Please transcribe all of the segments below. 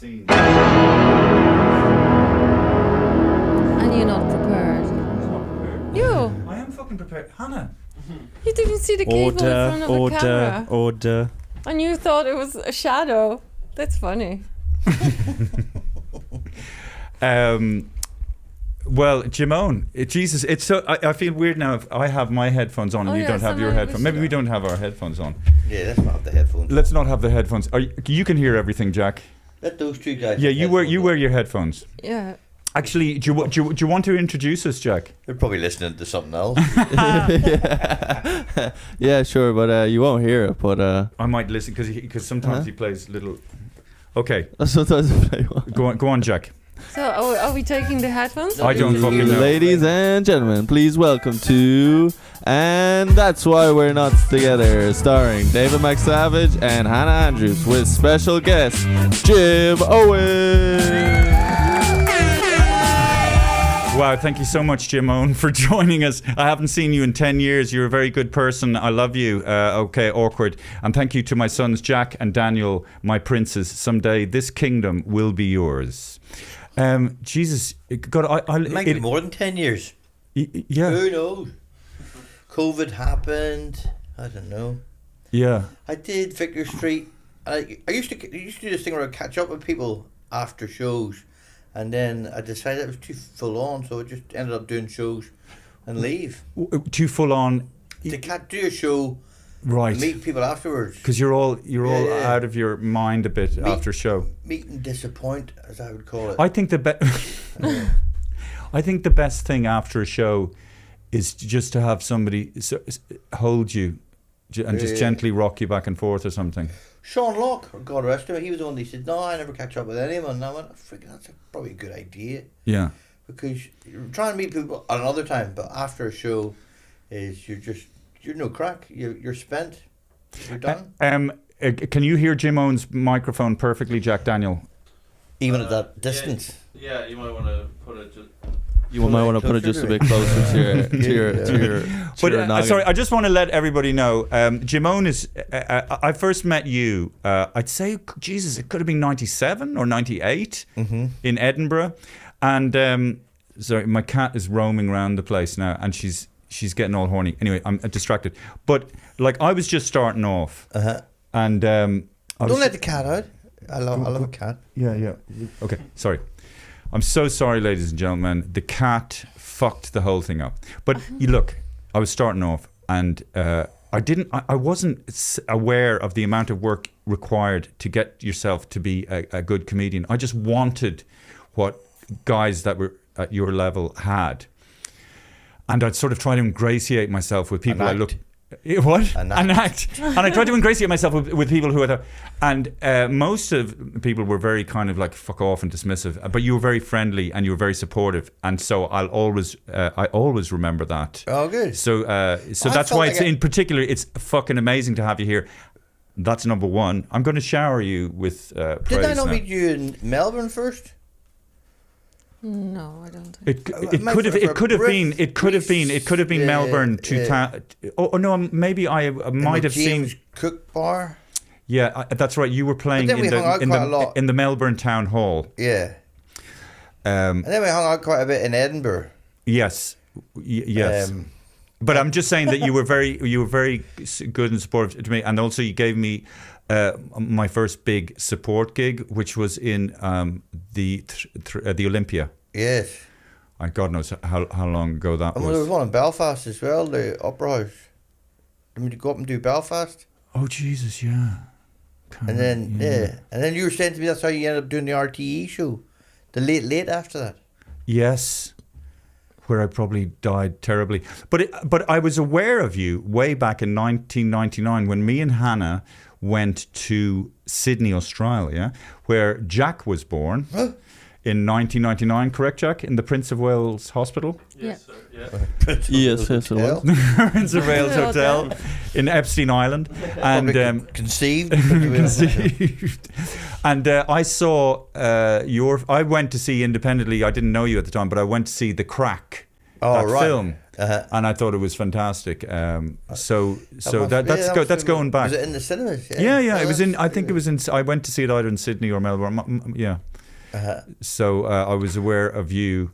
scene. And you're not prepared. You. I am fucking prepared. Hannah. You didn't see the cable in front of the camera. Order. And you thought it was a shadow. That's funny. Well, Jimeoin, Jesus, it's so. I feel weird now if I have my headphones on and you don't have your headphones. Maybe we don't have our headphones on. Yeah, let's not have the headphones. Let's not have the headphones. You can hear everything, Jack. Let those two guys. Yeah, you wear your headphones. Yeah. Actually, do you want to introduce us, Jack? They're probably listening to something else. Yeah, sure, but you won't hear it. But I might listen because sometimes he plays little. Okay, sometimes I play one. go on, Jack. So are we taking the headphones? I don't fucking know. Ladies and gentlemen, please welcome to And That's Why We're Not Together, starring David McSavage and Hannah Andrews, with special guest Jimeoin. Wow, thank you so much, Jimeoin, for joining us. I haven't seen you in 10 years. You're a very good person. I love you. Okay, awkward. And thank you to my sons, Jack and Daniel, my princes. Someday this kingdom will be yours. Jesus, God, It might be more than 10 years. Yeah. Who knows? COVID happened. I don't know. Yeah. I did Victor Street. I used to do this thing where I'd catch up with people after shows, and then I decided it was too full on, so I just ended up doing shows and leave. Too full on. To do a show, Right. and meet people afterwards. Because you're all out of your mind a bit after show. Meet and disappoint, as I would call it. I think the best thing after a show is just to have somebody hold you and just gently rock you back and forth or something. Sean Locke, God rest him, he was the one that said, "No, I never catch up with anyone." And I went, "Freaking, that's probably a good idea." Yeah. Because you're trying to meet people at another time, but after a show, you're no crack. You're spent. You're done. Can you hear Jimeoin's microphone perfectly, Jack Daniel? Even at that distance. Yeah, you might want to put it just. You might want to put it just a bit closer to your noggin. Sorry, I just want to let everybody know. Jimeoin is. I first met you. I'd say, Jesus, it could have been 97 or 98 in Edinburgh, and sorry, my cat is roaming around the place now, and she's getting all horny. Anyway, I'm distracted. But like, I was just starting off, and don't let the cat out. I love a cat. Yeah. Okay, sorry. I'm so sorry, ladies and gentlemen. The cat fucked the whole thing up. But you look, I was starting off, and I wasn't aware of the amount of work required to get yourself to be a good comedian. I just wanted what guys that were at your level had, and I'd sort of try to ingratiate myself with people I looked. What? An act. And I tried to ingratiate myself with people who I thought, and most of people were very kind of like fuck off and dismissive, but you were very friendly and you were very supportive, and so I always remember that. Oh, good. So that's why in particular it's fucking amazing to have you here. That's number one. I'm going to shower you with praise. Did I not now. meet you in Melbourne first? No, I don't think. It could have been Melbourne 2000. Oh no, maybe I might have James seen Cook Bar. Yeah, that's right. You were playing But then we hung out quite a lot. in the Melbourne Town Hall. Yeah. And then we hung out quite a bit in Edinburgh. Yes, yes. But I'm just saying that you were very good and supportive to me, and also you gave me my first big support gig, which was in the Olympia. Yes. And God knows how long ago that was. And there was one in Belfast as well, the Opera House. Did you go up and do Belfast? Oh Jesus, yeah. And then you were saying to me that's how you ended up doing the RTE show, the late after that. Yes, where I probably died terribly. But I was aware of you way back in 1999 when me and Hannah went to Sydney, Australia, where Jack was born. Huh? In 1999, correct, Jack? In the Prince of Wales Hospital? Yes, sir. Yeah. Yes, it was. Prince of Wales Hotel in Epstein Island. And conceived. And I saw I went to see independently, I didn't know you at the time, but I went to see The Crack, film. and I thought it was fantastic. So must that's be- going back. Was it in the cinemas? Yeah. It Oh, was in. that's I think it was in. I went to see it either in Sydney or Melbourne. Yeah. So I was aware of you.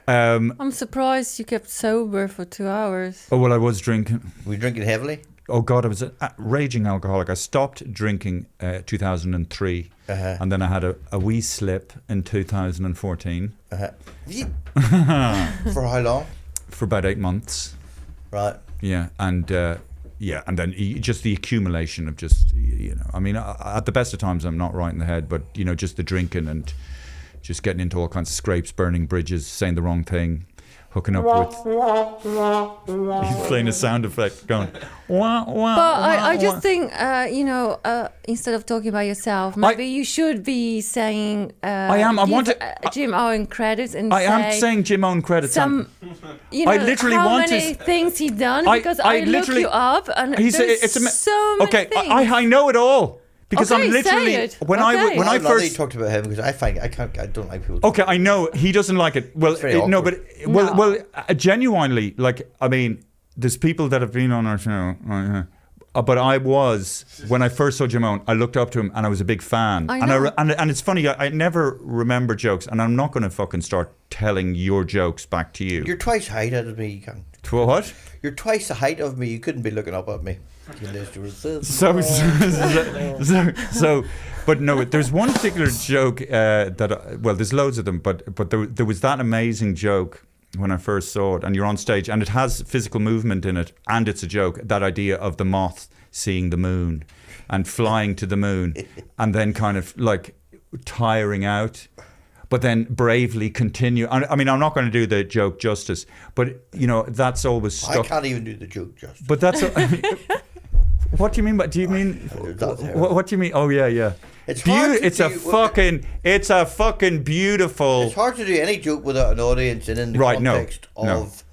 I'm surprised you kept sober for 2 hours. Oh well, I was drinking. Were you drinking heavily? Oh God, I was a raging alcoholic. I stopped drinking 2003, and then I had a wee slip in 2014 For how long? for about 8 months. Right. Yeah, and then just the accumulation of just I mean, at the best of times I'm not right in the head, but just the drinking and just getting into all kinds of scrapes, burning bridges, saying the wrong thing, hooking up with. He's playing a sound effect, going. Wah, wah, But I wah, just wah. think, instead of talking about yourself, maybe you should be saying. I am. I want to. Jimeoin credits and I am say saying Jimeoin credits. some. I literally how want to many things he done I- because I I look literally- you up and He's there's it's a so many okay. things. I know it all because Okay, I'm literally say it. when Okay. I I'm glad that you first. talked about him because I don't like people. Okay, I know he doesn't like it. Well, very no, but awkward. No. genuinely, like I mean, there's people that have been on our show. But I was when I first saw Jimeoin, I looked up to him and I was a big fan. I know. And it's funny, I never remember jokes, and I'm not going to fucking start telling your jokes back to you. You're twice the height of me. You can't. What? You're twice the height of me. You couldn't be looking up at me. So, but no, there's one particular joke there's loads of them, but there was that amazing joke when I first saw it, and you're on stage, and it has physical movement in it, and it's a joke. That idea of the moth seeing the moon and flying to the moon, and then kind of like tiring out, but then bravely continue. I mean, I'm not going to do the joke justice, but that's always I stuck. can't even do the joke justice. But that's. What do you mean? Do you mean? What do you mean? Oh yeah. It's hard to It's a fucking beautiful. It's hard to do any joke without an audience and in the Right, no, context of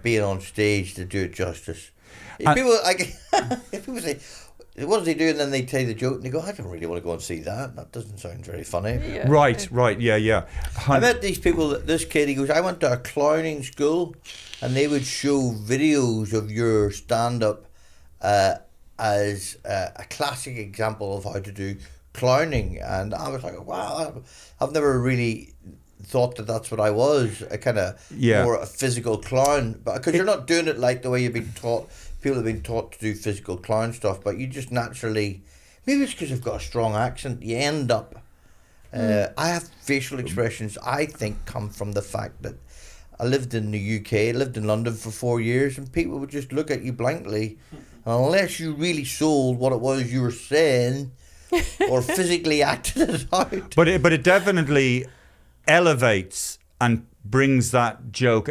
being on stage to do it justice. And- People if people say, "What does he do?" and then they tell you the joke, and they go, "I don't really want to go and see that. That doesn't sound very funny." Yeah. Right, yeah. I met these people. This kid, he goes, "I went to a clowning school, and they would show videos of your stand-up as a classic example of how to do clowning." And I was like, "Wow, I've never really thought that that's what I was, a kind of more a physical clown." But because you're not doing it like the way you've been taught. People have been taught to do physical clown stuff, but you just naturally, maybe it's because you've got a strong accent, you end up. I have facial expressions I think come from the fact that I lived in the UK, lived in London for 4 years, and people would just look at you blankly, and unless you really sold what it was you were saying, or physically acted it out. But it definitely elevates and brings that joke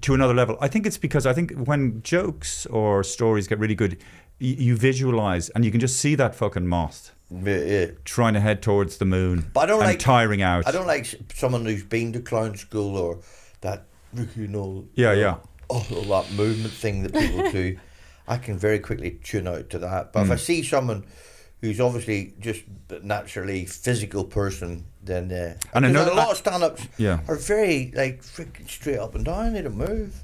to another level. I think it's because when jokes or stories get really good, you visualize and you can just see that fucking moth trying to head towards the moon, but I don't like tiring out. I don't like someone who's been to clown school or that Yeah. all that movement thing that people do. I can very quickly tune out to that. But if I see someone who's obviously just naturally physical person, then and another, a lot of stand-ups are very like freaking straight up and down. They don't move.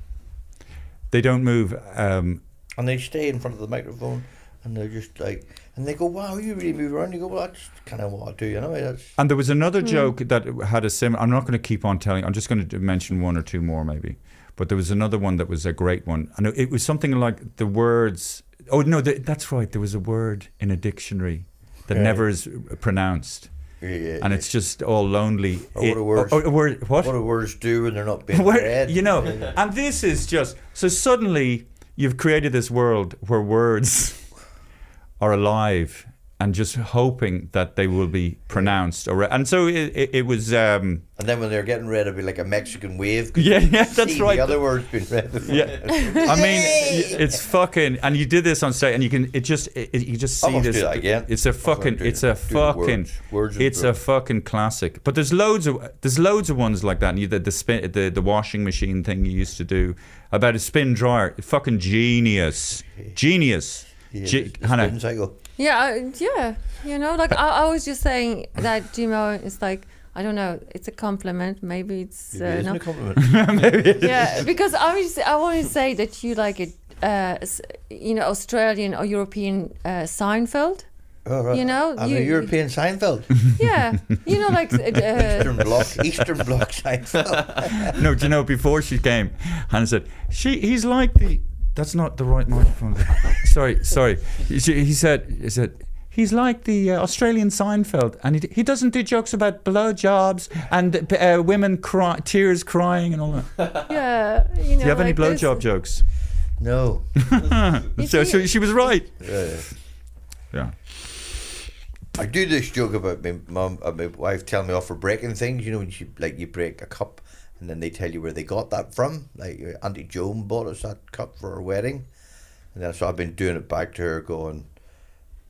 They don't move. And they stay in front of the microphone, and they're just like, and they go, "Wow, you really move around." You go, "Well, that's kind of what I do, That's. And there was another joke that had a similar. I'm not going to keep on telling. I'm just going to mention one or two more, maybe. But there was another one that was a great one, and it was something like the words. Oh no, that's right. There was a word in a dictionary that never is pronounced. And it's just all lonely. What do words? What do words do when they're not being read? And this is just so suddenly you've created this world where words are alive and just hoping that they will be pronounced and so it was. And then when they're getting read, it'd be like a Mexican wave. Yeah, that's right. The other words being read. Yeah, I mean, it's fucking, and you did this on stage, and you just see this. Do that again. It's a fucking classic. But there's loads of ones like that. And the washing machine thing you used to do about a spin dryer, fucking genius. Hannah. Yeah. Like I was just saying that Jimeoin is like I don't know. It's a compliment. Maybe it's Maybe it isn't no. a compliment. Yeah, because I want to say that you like it, Australian or European Seinfeld. Oh, right. You know, I'm a European Seinfeld. Yeah, like Eastern Bloc Seinfeld. No, do you know, before she came, Hannah said, he's like the... That's not the right microphone. Sorry. He said, he's like the Australian Seinfeld, and he doesn't do jokes about blowjobs and women tears crying and all that. Yeah, Do you have any like blowjob this. jokes? No. So she was right. Yeah. I do this joke about my mum and my wife telling me off for breaking things. You know, when you break a cup and then they tell you where they got that from. Like Auntie Joan bought us that cup for her wedding, and then so I've been doing it back to her, going,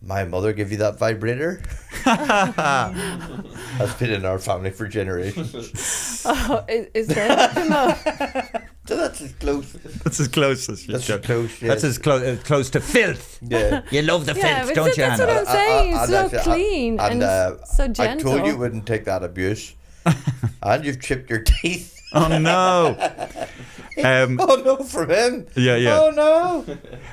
"My mother give you that vibrator?" That's been in our family for generations. Oh, is that no? So that's as close. That's as close as you That's can. as close. Yes. That's as close to filth. Yeah. You love the Yeah, filth, but don't you, that's what Hannah? I'm saying. It's so actually, clean and so gentle. I told you wouldn't take that abuse, and you've chipped your teeth. Oh no. Oh no, from him. Yeah. Oh no.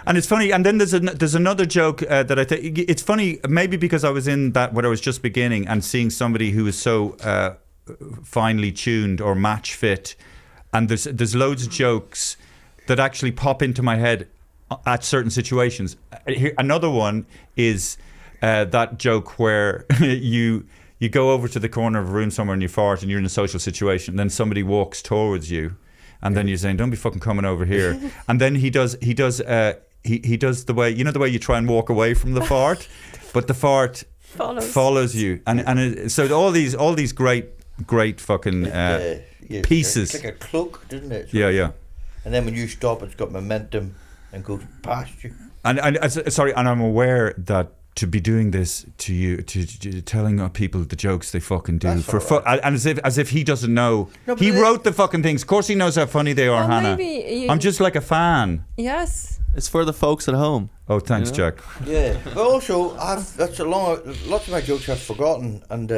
And it's funny. And then there's another joke that I think it's funny. Maybe because I was in that when I was just beginning and seeing somebody who is so finely tuned or match fit, and there's loads of jokes that actually pop into my head at certain situations. Here, another one is that joke where you go over to the corner of a room somewhere and you fart and you're in a social situation, and then somebody walks towards you, and then you're saying, "Don't be fucking coming over here." And then he does the way, the way you try and walk away from the fart, but the fart follows you, and so all these great fucking pieces. It's like a cloak, doesn't it? Yeah. And then when you stop, it's got momentum and goes past you. And I'm aware that to be doing this to you, to telling people the jokes they fucking do That's and as if he doesn't know. No, but He wrote the fucking things. Of course he knows how funny they are, Or Hannah. maybe I'm just like a fan. Yes. It's for the folks at home. Oh, thanks, You know? Jack. Yeah, but also lots of my jokes I've forgotten, and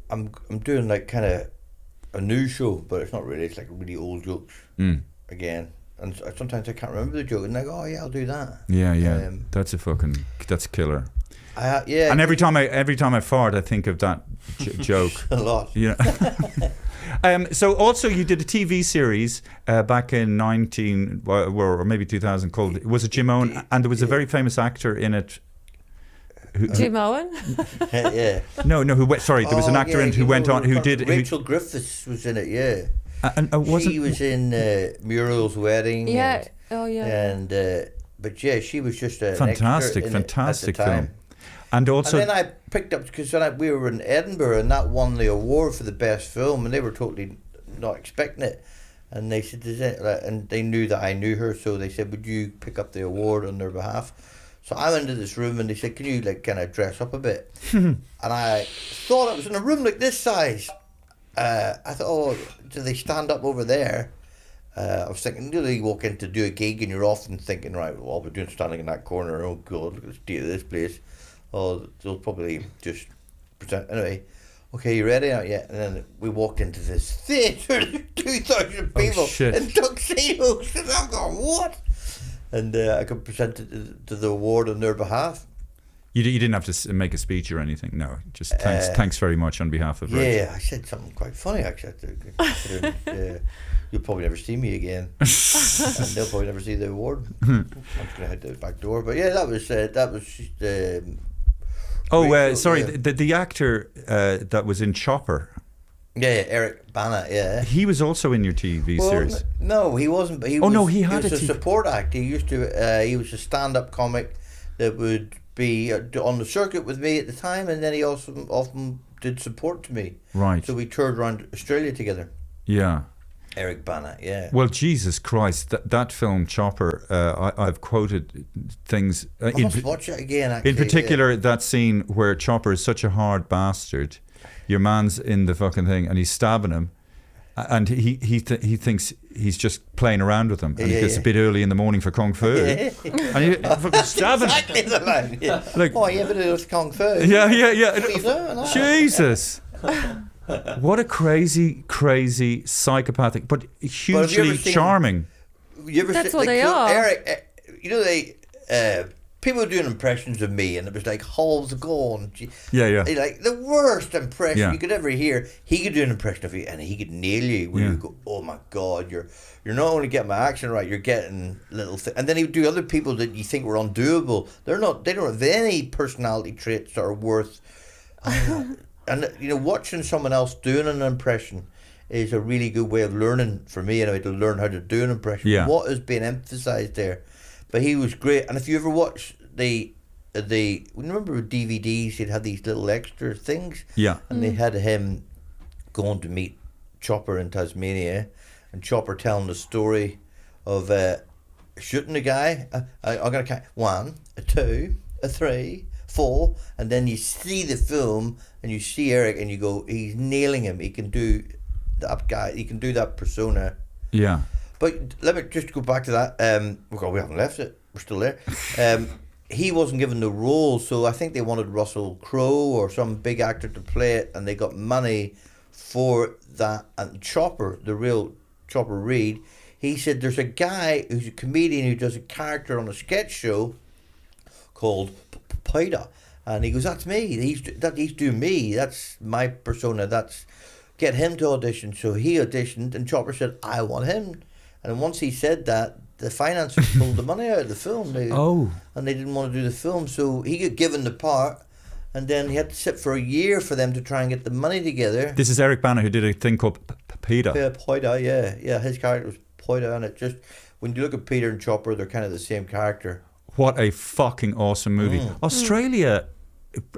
I'm doing like kind of a new show, but it's not really. It's like really old jokes again, and sometimes I can't remember the joke, and I go, "Oh yeah, I'll do that." Yeah. That's killer. Yeah. And every time I fart, I think of that joke. a lot. You know. So also you did a TV series back in or maybe 2000 called, was it Jimeoin? And there was a very famous actor in it. Jimeoin? Yeah. No. There was an actor in it who went on, who did. Rachel Griffiths was in it. Yeah. And She was in Muriel's wedding. Yeah. Oh yeah. And but yeah, she was just a fantastic film. And also, And then I picked up, because we were in Edinburgh, and that won the award for the best film, and they were totally not expecting it. And they said, and they knew that I knew her, so they said, "Would you pick up the award on their behalf?" So I went into this room, and they said, "Can you kind of dress up a bit?" And I thought it was in a room like this size. I thought, "Oh, do they stand up over there?" I was thinking, you walk in to do a gig, and you're often thinking, right, well, I'll be doing standing in that corner. Oh God, look at the state of this place. Oh, they'll probably just present. Anyway, okay, you ready? Yeah. And then we walked into this theatre, 2,000 people in tuxedos. And I'm going, what? And I could present it to the award on their behalf. you didn't have to make a speech or anything. No, just thanks very much on behalaf of Rachel. Yeah, I said something quite funny, actually. You'll probably never see me again, and they'll probably never see the award. I'm just gonna head to the back door. But yeah, that was. Sorry, the actor that was in Chopper. Yeah, Eric Bana. Yeah, He was also in your TV series. No, he wasn't. But he had a support act. He used to. He was a stand-up comic that would be on the circuit with me at the time, and then he also often did support to me. Right. So we toured around Australia together. Yeah. Eric Bana, yeah. Well, Jesus Christ, that film Chopper, I've quoted things. I must watch it again, actually. In particular, that scene where Chopper is such a hard bastard. Your man's in the fucking thing, and he's stabbing him, and he thinks he's just playing around with him, and he gets a bit early in the morning for kung fu, and he fucking stabbing exactly the line. Yeah. Like, oh yeah, but it was kung fu. Yeah. What are you doing? Jesus. What a crazy psychopathic, but have you ever hugely seen- charming. You ever That's see- what they so are. Eric, people were doing impressions of me, and it was like, how's it going? Yeah. Like the worst impression Yeah. you could ever hear. He could do an impression of you, and he could nail you. Where Yeah. you go, oh my god, you're not only getting my accent right, you're getting little things. And then he would do other people that you think were undoable. They're not. They don't have any personality traits that are worth. And watching someone else doing an impression is a really good way of learning for me anyway, to learn how to do an impression. Yeah. What is being emphasized there? But he was great. And if you ever watch the remember with DVDs, they'd have these little extra things. Yeah. And they had him going to meet Chopper in Tasmania, and Chopper telling the story of shooting a guy. I'm gonna count 1, 2, 3, 4, and then you see the film and you see Eric and you go, he's nailing him. He can do that guy. He can do that persona. Yeah. But let me just go back to that. We haven't left it. We're still there. He wasn't given the role, so I think they wanted Russell Crowe or some big actor to play it, and they got money for that. And Chopper, the real Chopper Reed, he said there's a guy who's a comedian who does a character on a sketch show called Peter, and he goes, that's me. He's doing me. That's my persona. Get him to audition. So he auditioned, and Chopper said, I want him. And once he said that, the financiers pulled the money out of the film. And they didn't want to do the film, so he got given the part, and then he had to sit for a year for them to try and get the money together. This is Eric Bana, who did a thing called Peter. Yeah, Peter, yeah. His character was Peter, and it just, when you look at Peter and Chopper, they're kind of the same character. What a fucking awesome movie. Australia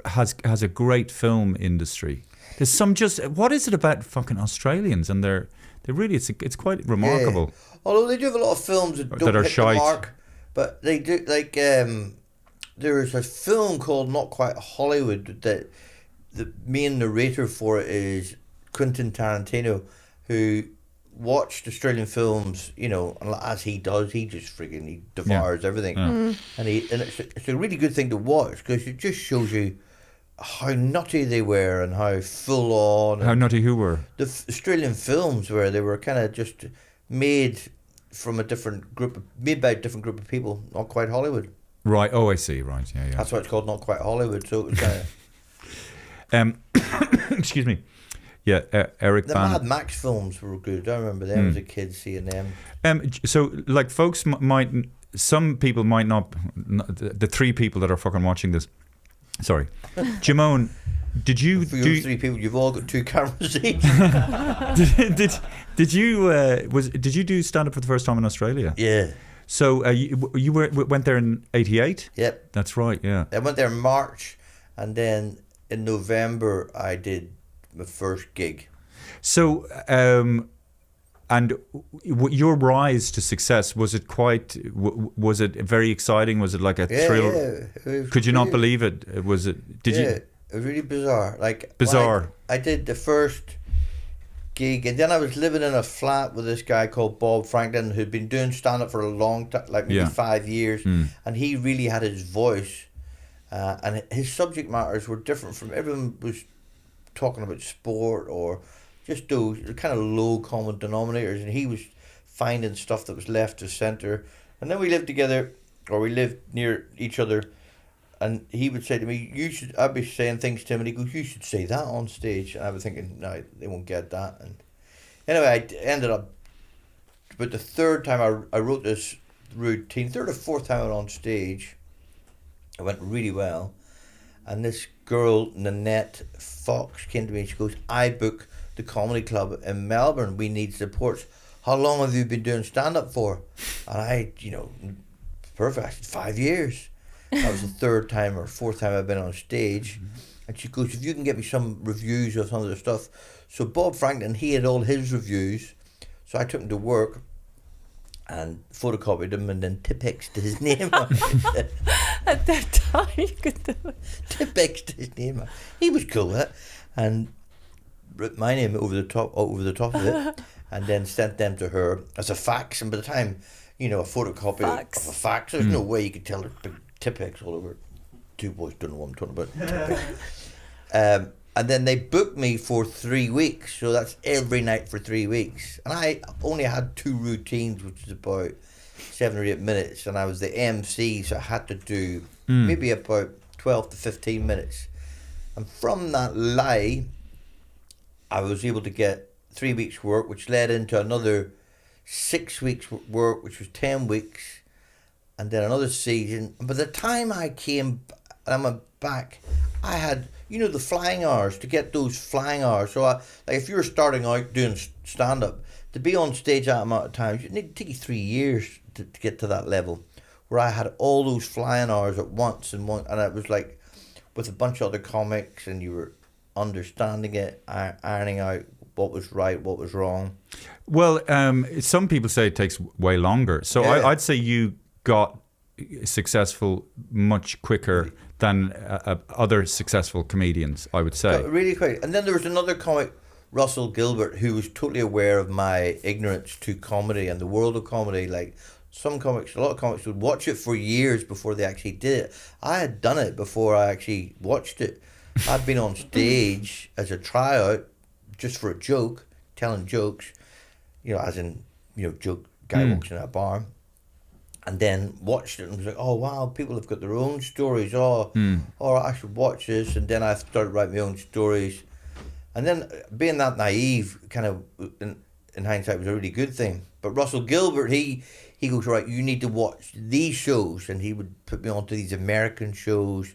has a great film industry. There's some what is it about fucking Australians, and they really, it's quite remarkable. Yeah. Although they do have a lot of films that don't are hit shite. the mark, but they do, like, there is a film called Not Quite Hollywood that the main narrator for it is Quentin Tarantino, who watched Australian films, and as he does, he just he devours everything. And it's a really good thing to watch, because it just shows you how nutty they were and how full on. How nutty who were? The Australian films, where they were kind of just made from a different group, made by a different group of people, Not Quite Hollywood. Right. Oh, I see. Right. Yeah. That's why it's called Not Quite Hollywood. So it was kind of excuse me. Yeah, Eric the Bana. Mad Max films were good. I remember them as a kid seeing them. So, like, folks some people might not, the three people that are fucking watching this. Sorry, Jimeoin, did you For your 3 people, you've all got 2 cameras each. did you do stand up for the first time in Australia? Yeah. So you went there in '88? Yep. That's right. Yeah. I went there in March, and then in November I did my first gig. So, and your rise to success, was it was it very exciting? Was it like a thrill? Yeah. Could you not believe it? Was it? Did you? It was really bizarre. Like Bizarre. I did the first gig, and then I was living in a flat with this guy called Bob Franklin, who'd been doing stand up for a long time, like maybe 5 years, and he really had his voice, and his subject matters were different from everyone was talking about sport or just those kind of low common denominators, and he was finding stuff that was left of centre. And then we lived together, or we lived near each other, and he would say to me, I'd be saying things to him, and he goes, you should say that on stage. And I was thinking, no, they won't get that. And anyway, I ended up, but the third time I wrote this routine, third or fourth time I went on stage, it went really well. And this girl, Nanette Fox, came to me and she goes, I book the comedy club in Melbourne. We need supports. How long have you been doing stand-up for? And I, perfect. I said, 5 years. That was the third time or fourth time I've been on stage. And she goes, if you can get me some reviews of some of the stuff. So Bob Franklin, he had all his reviews. So I took him to work and photocopied them and then Tipexed his name on it. At that time, you could do it. Tipexed his name on. He was cool with it. And wrote my name over the top of it, and then sent them to her as a fax. And by the time, a photocopy of a fax, there's no way you could tell her big Tipex all over. 2 boys don't know what I'm talking about. And then they booked me for 3 weeks, so that's every night for 3 weeks. And I only had 2 routines, which is about 7 or 8 minutes, and I was the MC, so I had to do maybe about 12 to 15 minutes. And from that lie, I was able to get 3 weeks' work, which led into another 6 weeks' work, which was 10 weeks, and then another season. And by the time I came and I went back, I had, you know, the flying hours, to get those flying hours. So like if you were starting out doing stand-up, to be on stage that amount of times, it need to take you 3 years to get to that level, where I had all those flying hours at once, and it was like with a bunch of other comics, and you were understanding it, ironing out what was right, what was wrong. Well, some people say it takes way longer. So Yeah. I'd say you got successful much quicker than other successful comedians, I would say. Really quick. And then there was another comic, Russell Gilbert, who was totally aware of my ignorance to comedy and the world of comedy. Like a lot of comics would watch it for years before they actually did it. I had done it before I actually watched it. I'd been on stage as a tryout, just for a joke, telling jokes, you know, as in, you know, joke guy walks in a bar. And then watched it and was like, oh wow, people have got their own stories. Oh, I should watch this. And then I started writing my own stories. And then being that naive, kind of in hindsight, was a really good thing. But Russell Gilbert, he goes, right, you need to watch these shows, and he would put me onto these American shows.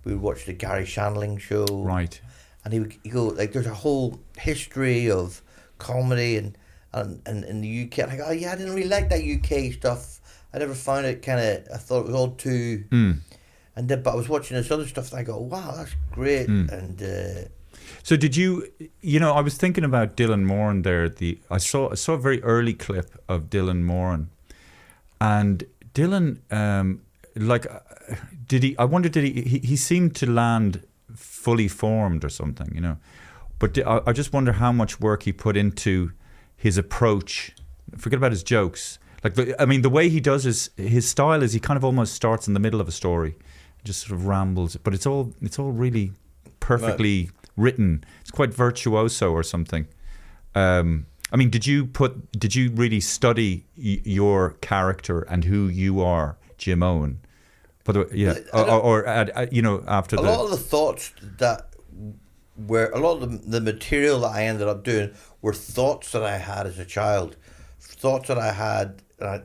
We would watch the Gary Shandling show, Right. And he'd go like, there's a whole history of comedy and in the UK. And I go, oh yeah, I didn't really like that UK stuff. I never found it kind of, I thought it was all too, and then, but I was watching this other stuff and I go, wow, that's great. And So did you know, I was thinking about Dylan Moran there. I saw a very early clip of Dylan Moran, and Dylan, I wonder, did he seemed to land fully formed or something, you know? But I just wonder how much work he put into his approach. Forget about his jokes. Like, the way he does his style is he kind of almost starts in the middle of a story, just sort of rambles. But it's all really perfectly written. It's quite virtuoso or something. Did you really study your character and who you are, Jimeoin? By the way, yeah, after a lot of the thoughts that were, a lot of the material that I ended up doing were thoughts that I had as a child, thoughts that I had. I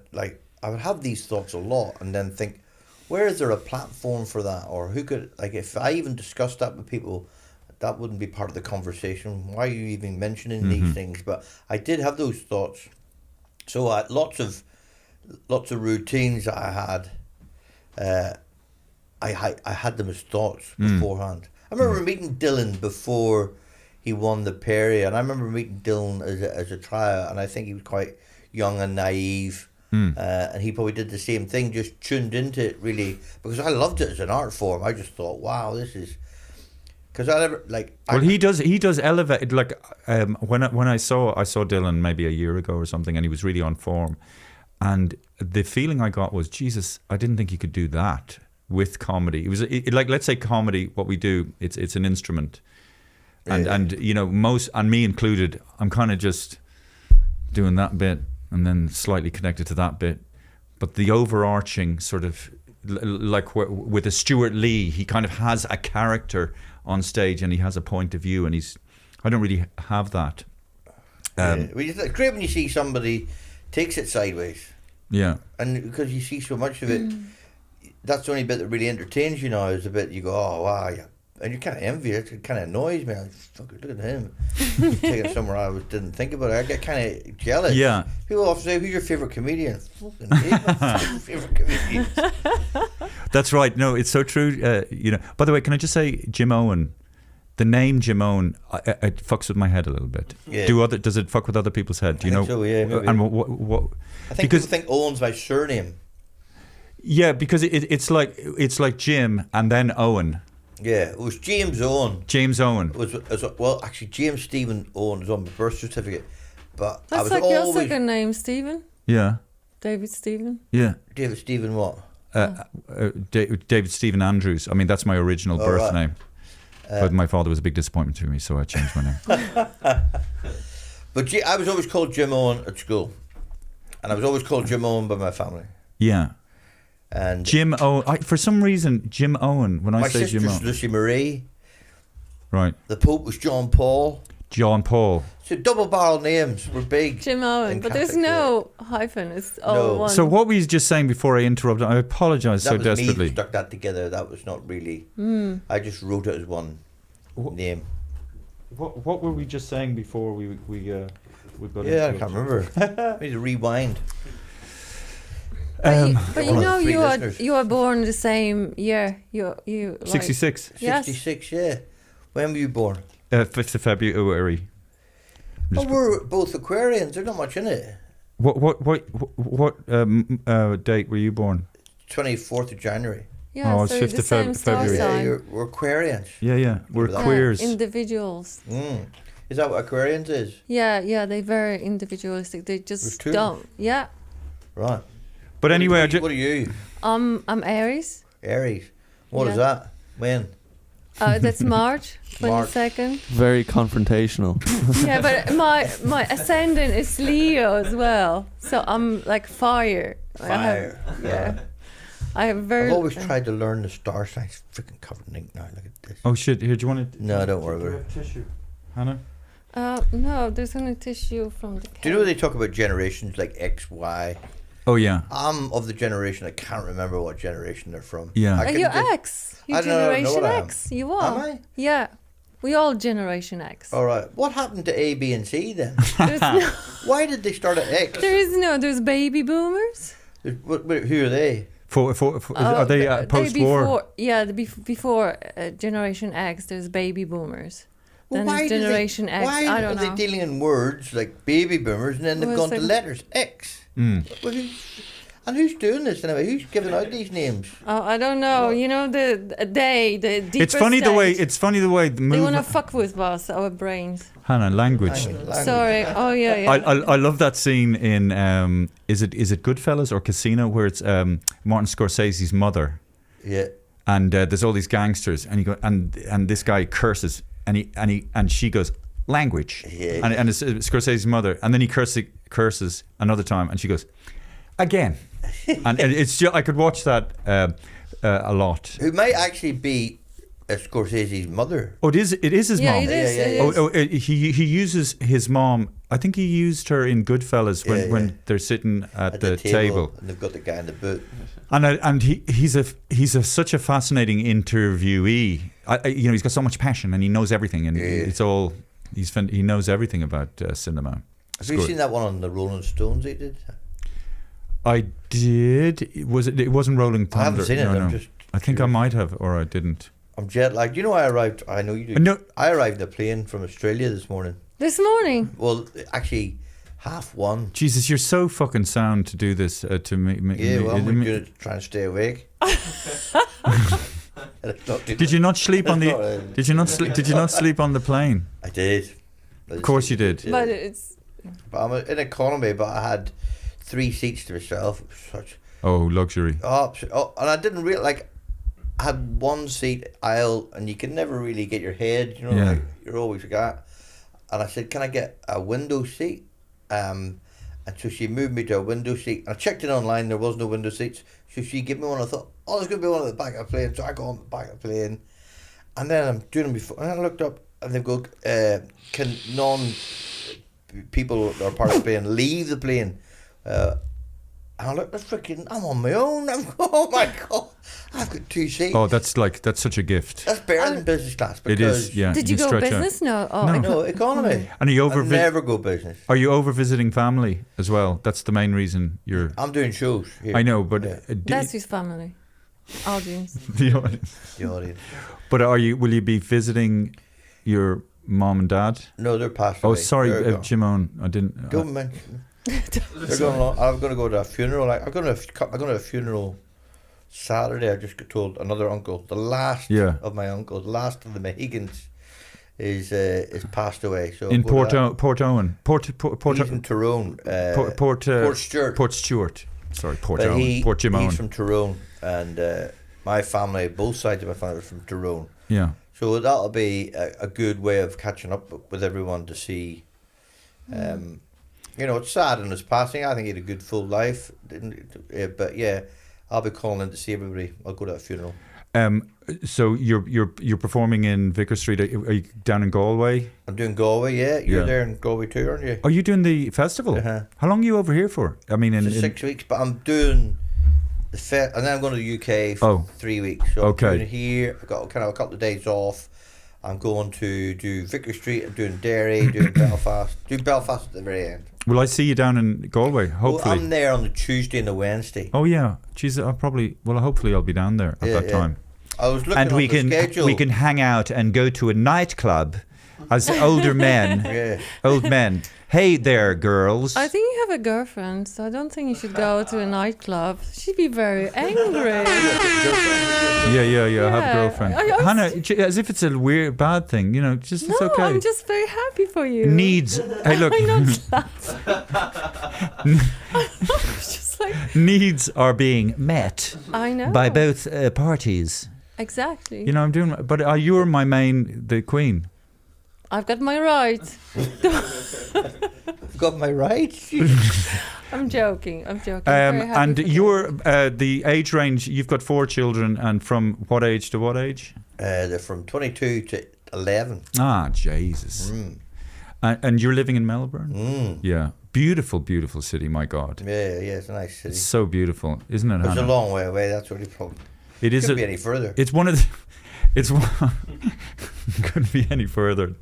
would have these thoughts a lot, and then think, where is there a platform for that, or who could, like, if I even discussed that with people, that wouldn't be part of the conversation. Why are you even mentioning these things? But I did have those thoughts, so lots of routines that I had. I had them as thoughts beforehand. I remember meeting Dylan before he won the Perry, and I remember meeting Dylan as a tryout, and I think he was quite young and naive, and he probably did the same thing, just tuned into it really, because I loved it as an art form. I just thought, wow, this is, because he does elevate, like, when I saw Dylan maybe a year ago or something, and he was really on form, and the feeling I got was, Jesus, I didn't think he could do that with comedy. It was like, let's say comedy, what we do, it's an instrument, and you know, most, and me included, I'm kind of just doing that bit and then slightly connected to that bit, but the overarching sort of, like with a Stuart Lee, he kind of has a character on stage and he has a point of view, and I don't really have that. It's great when you see somebody takes it sideways. Yeah. And because you see so much of it, that's the only bit that really entertains you now, is the bit you go, oh wow, yeah. And you're kind of envious. It kind of annoys me. Fuck, look at him. He's taking it somewhere I didn't think about it. I get kind of jealous. Yeah. People often say, who's your favourite comedian? Fucking hate my favourite comedian. That's right. No, it's so true. You know. By the way, can I just say, Jimeoin, the name Jimeoin, it fucks with my head a little bit. Yeah. Does it fuck with other people's head? Do you know? So, yeah. Maybe. And what? I think people think Owen's my surname. Yeah, because it's like Jim and then Owen. Yeah, it was James Owen. James Owen. Actually, James Stephen Owen is on my birth certificate. But that's like your second name, Stephen. Yeah. David Stephen. Yeah. David Stephen what? David Stephen Andrews. I mean, that's my original birth name. but my father was a big disappointment to me, so I changed my name. But I was always called Jimeoin at school, and I was always called Jimeoin by my family. Yeah. And Jim Owen. For some reason, Jim Owen. When I my say Jim sister's Owen, Lucy Marie. right? The Pope was John Paul. John Paul. So double barrel names were big. Jimeoin, in but there's Catholic, no hyphen. It's all No. one. So what were you just saying before I interrupted? I apologise That so was me who desperately. stuck that together. That was not really. I just wrote it as one name. What were we just saying before we got Yeah, I can't remember. I need to rewind. But you one of know the three you are listeners. you are born the same year. You like, 66, Yes. 66, yeah. When were you born? 5th of February. Oh, we're both Aquarians. There's not much in it. What date were you born? 24th of January. Yeah, Oh, it's so 5th the of same star February. Yeah, sign. we're Aquarians. Yeah. We're Yeah, queers. Individuals. Is that what Aquarians is? Yeah, they're very individualistic. They There's just two. don't. Yeah. Right. But anyway, What are you? I'm Aries. Aries. What is Yeah. that? When? That's March March. 22nd. Very confrontational. Yeah, but my ascendant is Leo as well. So I'm like fire. Fire. Yeah. I have very. I've always tried to learn the star signs. Freaking covered in ink now. Look at this. oh shit! Here, do you want to? No, don't worry about it. Tissue, Hannah. No, there's only tissue from the. Do you know they talk about generations like X, Y? Oh yeah. I'm of the generation I can't remember what generation they're from. Yeah. I can You're just- X. You I don't know Generation what I am. X. You are. Am I? Yeah. We all Generation X. All right. What happened to A, B, and C then? There's no, Why did they start at X? there's baby boomers. Who are they? Are they They post-war? Before, yeah, before Generation X, there's baby boomers. Then why there's do they- Generation X. Why I are don't they know. dealing in words like baby boomers and then they've Well, gone it's to like- letters X? Well, who's doing this anyway? Who's giving out these names? Oh, I don't know. You know the deeper It's funny the way. stage. It's funny the way the They want to movement. fuck with us, our brains. Hannah, language. Language. Sorry. Oh yeah. I love that scene in is it Goodfellas or Casino where it's Martin Scorsese's mother Yeah. and there's all these gangsters and and this guy curses and she goes language Yeah. and it's Scorsese's mother and then he curses another time and she goes again and it's just, I could watch that a lot. Who might actually be Scorsese's mother. Oh, it is his Yeah, mom. it is. Yeah, yeah, it yeah. is. He uses his mom. I think he used her in Goodfellas Yeah, when yeah. they're sitting at the table, table. and they've got the guy in the boot. And he's such a fascinating interviewee. He's got so much passion and he knows everything and Yeah. it's all he knows everything about cinema. Have you seen that one on the Rolling Stones they did? I did. It wasn't Rolling Thunder. I haven't seen it. No, I'm no. just I think I might have, or I didn't. I'm jet lagged. You know, I arrived. I know you do. No. I arrived in a plane from Australia this morning. This morning. Well, actually, 1:30. Jesus, you're so fucking sound to do this to me. Yeah, well, I'm doing it to try and stay awake. Did you not sleep on the? Not, Did you not? Did you not sleep on the plane? I did. Of course you did. Yeah. But it's But I'm in economy, but I had 3 seats to myself. It was such Oh, luxury. and I didn't really like. I had 1 seat aisle, and you can never really get your head. You know, Yeah. like, you're always got. And I said, "Can I get a window seat?" And so she moved me to a window seat. I checked it online. There was no window seats. So she gave me one. I thought, "Oh, there's going to be one at the back of the plane." So I go on the back of the plane, and then I'm doing them before. And I looked up, and they go, "Can people that are part of the plane leave the plane?" And I looked, I'm on my own. Oh my God, I've got 2 seats. Oh, that's such a gift. That's better than business class. It Because is. Yeah. did you can go stretch out. business? No. Oh, No. No, economy. And are you I over? never go business. Are you over visiting family as well? That's the main reason you're. I'm doing shows here. I know, but Yeah. That's his family. Audience. the audience. The audience. But will you be visiting your mom and dad? No, they're passed Oh, away. sorry, They're gone. Jimeoin. I didn't. Don't mention. They're going on. I'm going to go to a funeral. I'm going to a funeral Saturday. I just got told another uncle, the last Yeah. of my uncles, the last of the Mohegans, is passed away. So in I'm going to Port Owen. he's from Tyrone. Port Stewart. Port Stewart. Sorry, Port But Owen. Port he's Jimeoin. from Tyrone, and my family, both sides of my family, are from Tyrone. Yeah. So that'll be a good way of catching up with everyone to see. You know, it's sad in his passing. I think he had a good full life. But yeah, I'll be calling in to see everybody. I'll go to that funeral. So you're performing in Vicar Street. Are you down in Galway? I'm doing Galway, yeah. You're Yeah. there in Galway too, aren't you? Are you doing the festival? Uh-huh. How long are you over here for? I mean, It's 6 weeks, but I'm doing the and then I'm going to the UK for 3 weeks. So Okay. I'm doing here. I've got kind of a couple of days off. I'm going to do Vicar Street. I'm doing Derry, doing Belfast. Do Belfast at the very end. Will I see you down in Galway? Hopefully. Well, I'm there on the Tuesday and the Wednesday. Oh yeah, geez, I'll probably. Well, hopefully I'll be down there at that time. I was looking And on we the can schedule. hang out and go to a nightclub as older men. Yeah. Old men. Hey there, girls. I think you have a girlfriend, so I don't think you should go to a nightclub. She'd be very angry. Yeah. I have a Yeah. girlfriend. I was- Hannah, as if it's a weird, bad thing. You know, just it's No, okay. I'm just very happy for you. Needs. Hey, look. I'm not It's just like, Needs are being met I know. by both parties. Exactly. You know, I'm doing. But you're my the queen. I've got my rights. I've got my rights. I'm joking. I'm joking. Very happy And for you. you're the age range. You've got 4 children, and from what age to what age? They're from 22 to 11. Ah, Jesus. And you're living in Melbourne? Yeah. Beautiful, beautiful city, my God. Yeah, it's a nice city. It's so beautiful, isn't it, It's a Hannah? long way away. That's the only problem. It is Couldn't be any further. It's one of the... It's one... couldn't be any further.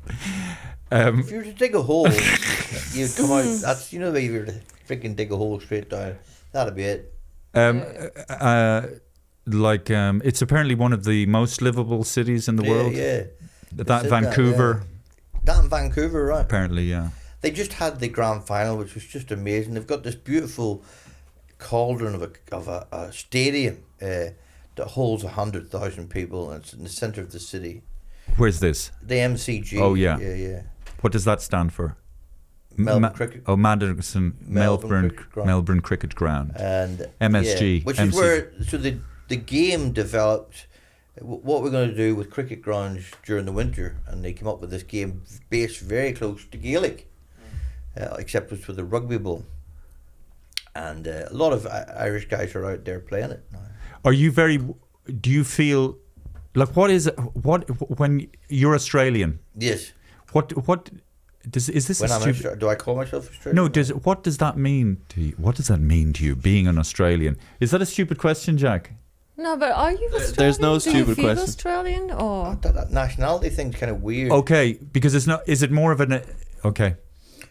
If you were to dig a hole, you'd come out. That's, you know, the way you were to freaking dig a hole straight down. That'd be it. It's apparently one of the most livable cities in the world. Yeah. That said Vancouver, That in Vancouver, right? apparently, yeah. They just had the grand final, which was just amazing. They've got this beautiful cauldron of a stadium that holds 100,000 people, and it's in the centre of the city. Where's this? The MCG. Oh, yeah. Yeah. What does that stand for? Melbourne Cricket. Oh, Madison, Melbourne Cricket Ground. Melbourne Cricket Ground. And MSG, yeah, which MCG. is where the game developed. What we're going to do with cricket grounds during the winter, and they came up with this game based very close to Gaelic, except it's with a rugby ball. And a lot of Irish guys are out there playing it now. Are you do you feel like when you're Australian? Yes. Is this When a I'm stupid? do I call myself Australian? No, what does that mean to you? What does that mean to you, being an Australian? Is that a stupid question, Jack? No, but are you Australian? There's no Do you stupid feel question. Australian or? That nationality thing's kind of weird. Okay, because it's not. Is it more of an? Okay.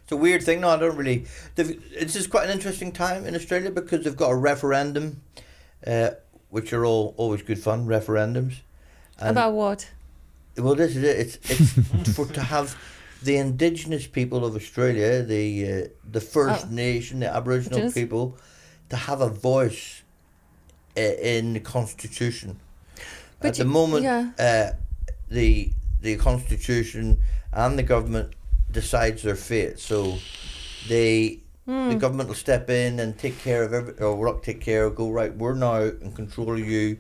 It's a weird thing. No, I don't really. This is quite an interesting time in Australia because they've got a referendum, which are always good fun, referendums. And, About what? well, this is it. It's to have the indigenous people of Australia, the First Nation, the Aboriginal Just- people, to have a voice in the Constitution. But At the moment, yeah. the Constitution and the government decides their fate. So the government will step in and take care of go right. We're now in control of you,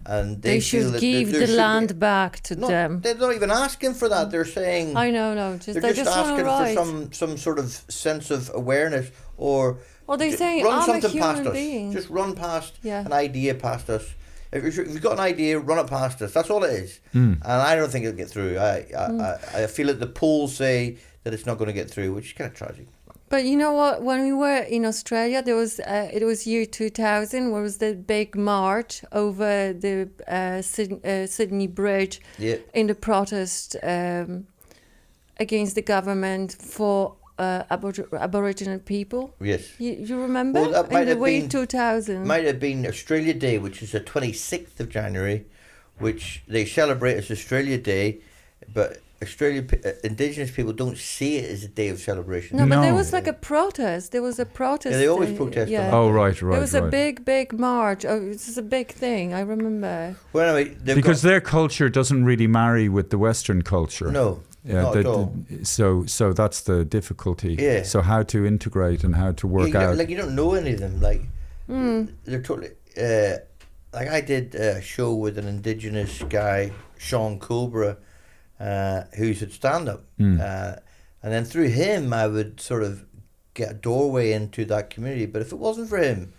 and They feel should that give there the should land be- back to No, them. they're not even asking for that. They're saying I know, no. they're They just want to asking write. for some sort of sense of awareness, or Well, they're ju- saying, run I'm a something human past us. being. Just run past Yeah. an idea past us. If you've got an idea, run it past us. That's all it is. And I don't think it'll get through. I feel that the polls say that it's not going to get through, which is kind of tragic. But you know what? When we were in Australia, there was it was year 2000, where was the big march over the Sydney Bridge Yeah. in the protest against the government for Aboriginal people. Yes. You remember? Well, that might in the have year been- 2000. Might have been Australia Day, which is the 26th of January, which they celebrate as Australia Day, but Indigenous people don't see it as a day of celebration. No, but there No. was like a protest. There was a protest. Yeah, they always protest on Yeah. that. Oh, right. There was a big march. Oh, it was a big thing. I remember. Well, anyway, Because their culture doesn't really marry with the Western culture. no, Yeah, not at all. so that's the difficulty. Yeah. So how to integrate and how to work out. Like you don't know any of them. Like they're totally. Like I did a show with an Indigenous guy, Sean Culbra, who's at stand-up. And then through him, I would sort of get a doorway into that community. But if it wasn't for him,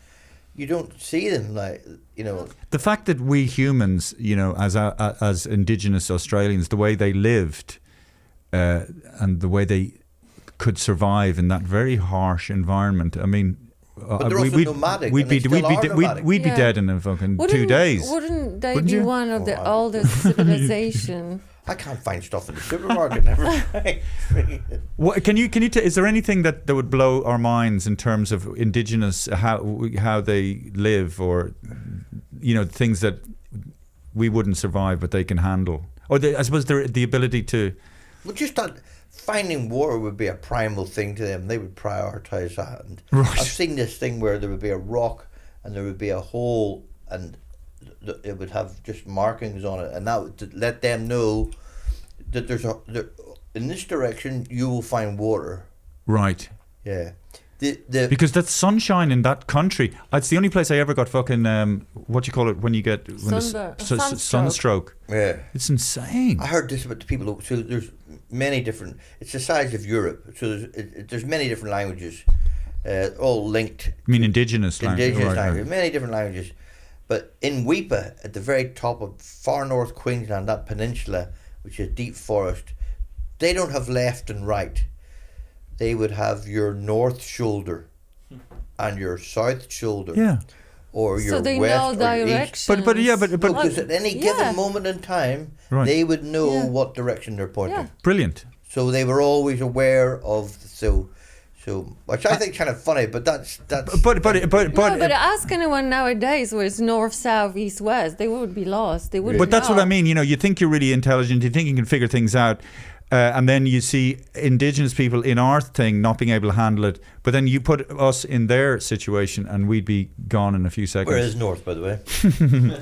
you don't see them, like, you know. The fact that we humans, you know, as Indigenous Australians, the way they lived and the way they could survive in that very harsh environment. I mean, but they're also nomadic. We'd be Yeah. Dead in a fucking 2 days. Wouldn't they Wouldn't be you? one of the oldest civilization? I can't find stuff in the supermarket. Never mind. What, can you is there anything that would blow our minds in terms of Indigenous, how they live, or, you know, things that we wouldn't survive but they can handle, or I suppose the ability to. Well, just that finding water would be a primal thing to them. They would prioritise that. And Right. I've seen this thing where there would be a rock and there would be a hole, and it would have just markings on it, and that would let them know that in this direction you will find water. Right. Yeah. Because that's sunshine in that country. It's the only place I ever got fucking what do you call it when you get sunstroke. Yeah. It's insane. I heard this about the people. So there's many different. It's the size of Europe. So there's many different languages, all linked. I mean, indigenous language. Languages, many different languages. But in Weipa, at the very top of far north Queensland, that peninsula, which is deep forest, they don't have left and right. They would have your north shoulder and your south shoulder. Yeah. Or your so they west know or your direction. east. But Because at any given moment in time, they would know what direction they're pointing. Yeah. Brilliant. So they were always aware of which I think kind of funny, but that's. But ask anyone nowadays where it's north, south, east, west, they would be lost. They wouldn't. But that's know. what I mean. You know, you think you're really intelligent. You think you can figure things out. And then you see Indigenous people in our thing not being able to handle it. But then you put us in their situation and we'd be gone in a few seconds. Where is north, by the way?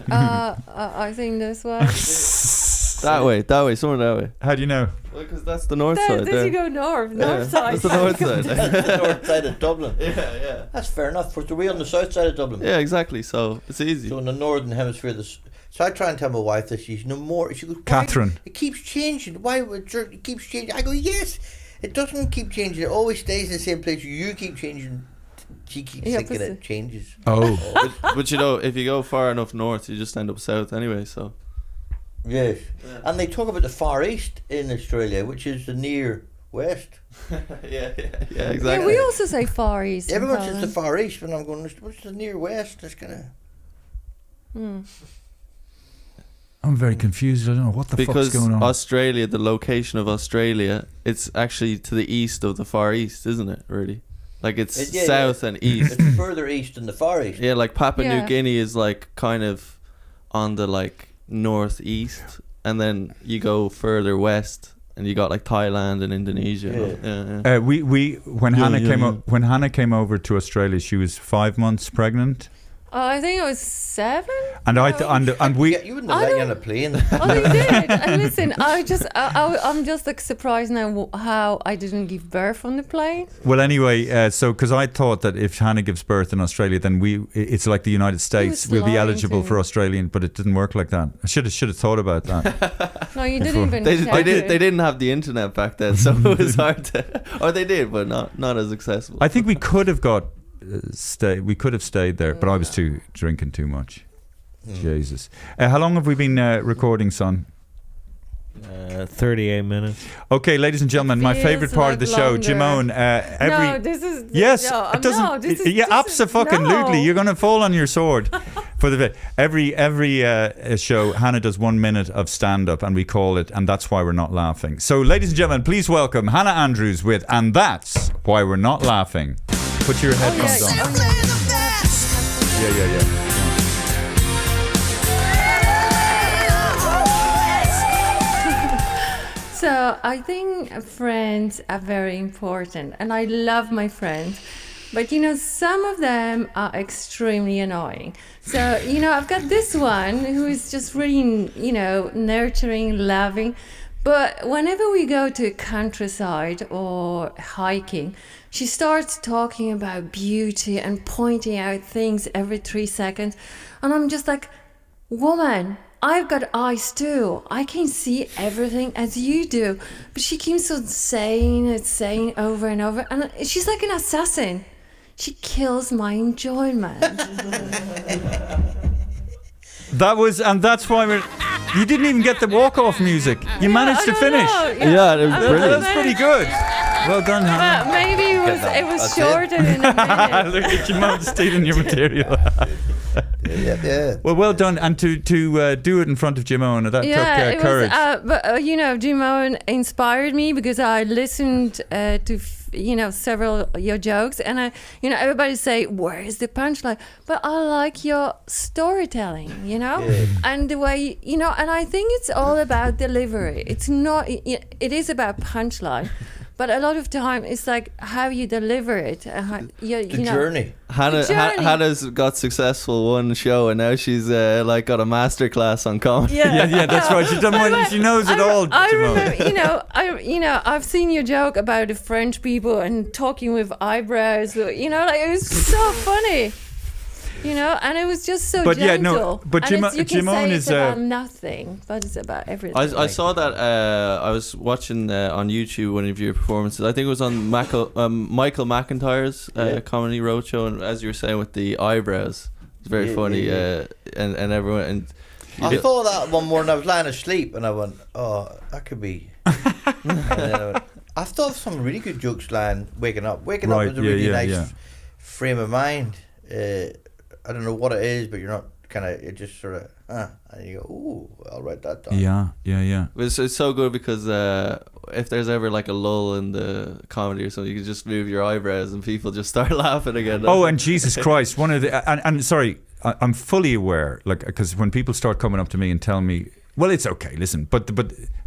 I think this way. That way, somewhere that way. How do you know? Well, because that's the north There side. you go north side. That's the north side. That's the north side of Dublin. Yeah. That's fair enough. Are we on the south side of Dublin? Yeah, exactly. So it's easy. So in the northern hemisphere, so I try and tell my wife that she's no more. She goes, Catherine. It keeps changing. Why would it keeps changing? I go, yes. It doesn't keep changing. It always stays in the same place. You keep changing. She keeps thinking it changes. Oh. but you know, if you go far enough north, you just end up south anyway. So. Yes, and they talk about the Far East in Australia, which is the near west. yeah, exactly. Yeah, we also say far east. Everyone says the Far East, but I'm going, what's the near west? That's kind of. I'm very confused. I don't know what the fuck's going on. Because Australia, the location of Australia, it's actually to the east of the Far East, isn't it? Really, like it's south and east. It's further east than the Far East. Yeah, like Papua New Guinea is like kind of on the like northeast, and then you go further west and you got like Thailand and Indonesia. When Hannah came over to Australia, she was 5 months pregnant. I think it was 7. And we You wouldn't have let you on a plane. Oh, they did. And listen, I'm just like surprised now how I didn't give birth on the plane. Well, anyway, so because I thought that if Hannah gives birth in Australia, then it's like the United States. We'll be eligible for Australian, but it didn't work like that. I should have thought about that. No, you didn't even. They didn't have the internet back then, so it was hard to. Or they did, but not as accessible. I think we could have we could have stayed there, but I was drinking too much. Jesus. How long have we been recording, son? 38 minutes. Okay, ladies and gentlemen, my favourite part of the show, Jimeoin. No, this is. Yes, no, it doesn't. No, this is, yeah, absolutely. You're going to fall on your sword. For every show, Hannah does 1 minute of stand up, and we call it, and that's why we're not laughing. So, ladies and gentlemen, please welcome Hannah Andrews with, and that's why we're not laughing. Put your headphones on. Yeah. So I think friends are very important, and I love my friends. But some of them are extremely annoying. So I've got this one who is just really nurturing, loving. But whenever we go to countryside or hiking, she starts talking about beauty and pointing out things every 3 seconds. And I'm just like, woman, I've got eyes too. I can see everything as you do. But she keeps on saying over and over. And she's like an assassin. She kills my enjoyment. That's why you didn't even get the walk-off music. You managed to finish. Yeah, it was brilliant. That's pretty good. Well done, Hannah. But maybe it was That's shorter than a minute. Look at Jimeoin stealing your material. Yeah. Well done. And to do it in front of Jimeoin, that took courage. But Jimeoin inspired me because I listened to several your jokes, and everybody say, where is the punchline? But I like your storytelling, and the way and I think it's all about delivery. It's not. It is about punchline. But a lot of time it's like how you deliver it. The journey. Hannah's got successful one show, and now she's got a masterclass on comedy. Yeah, that's right. She knows it all. I remember, I've seen your joke about the French people and talking with eyebrows. It was so funny. And it was just so gentle. But and Jimeoin you can say is it's about nothing, but it's about everything. I saw that. I was watching on YouTube one of your performances. I think it was on Michael McIntyre's comedy roadshow, and as you were saying with the eyebrows, it's very funny. And everyone. And I thought that one morning I was lying asleep, and I went, "Oh, that could be." And then I went, I've thought of some really good jokes waking up. Waking up is a really nice frame of mind. I don't know what it is, but you're not it just sort of, and you go, ooh, I'll write that down. Yeah. It's so good because if there's ever like a lull in the comedy or something, you can just move your eyebrows and people just start laughing again. Oh, and Jesus Christ, one of the, and sorry, I'm fully aware, because when people start coming up to me and telling me, well, it's okay, listen, but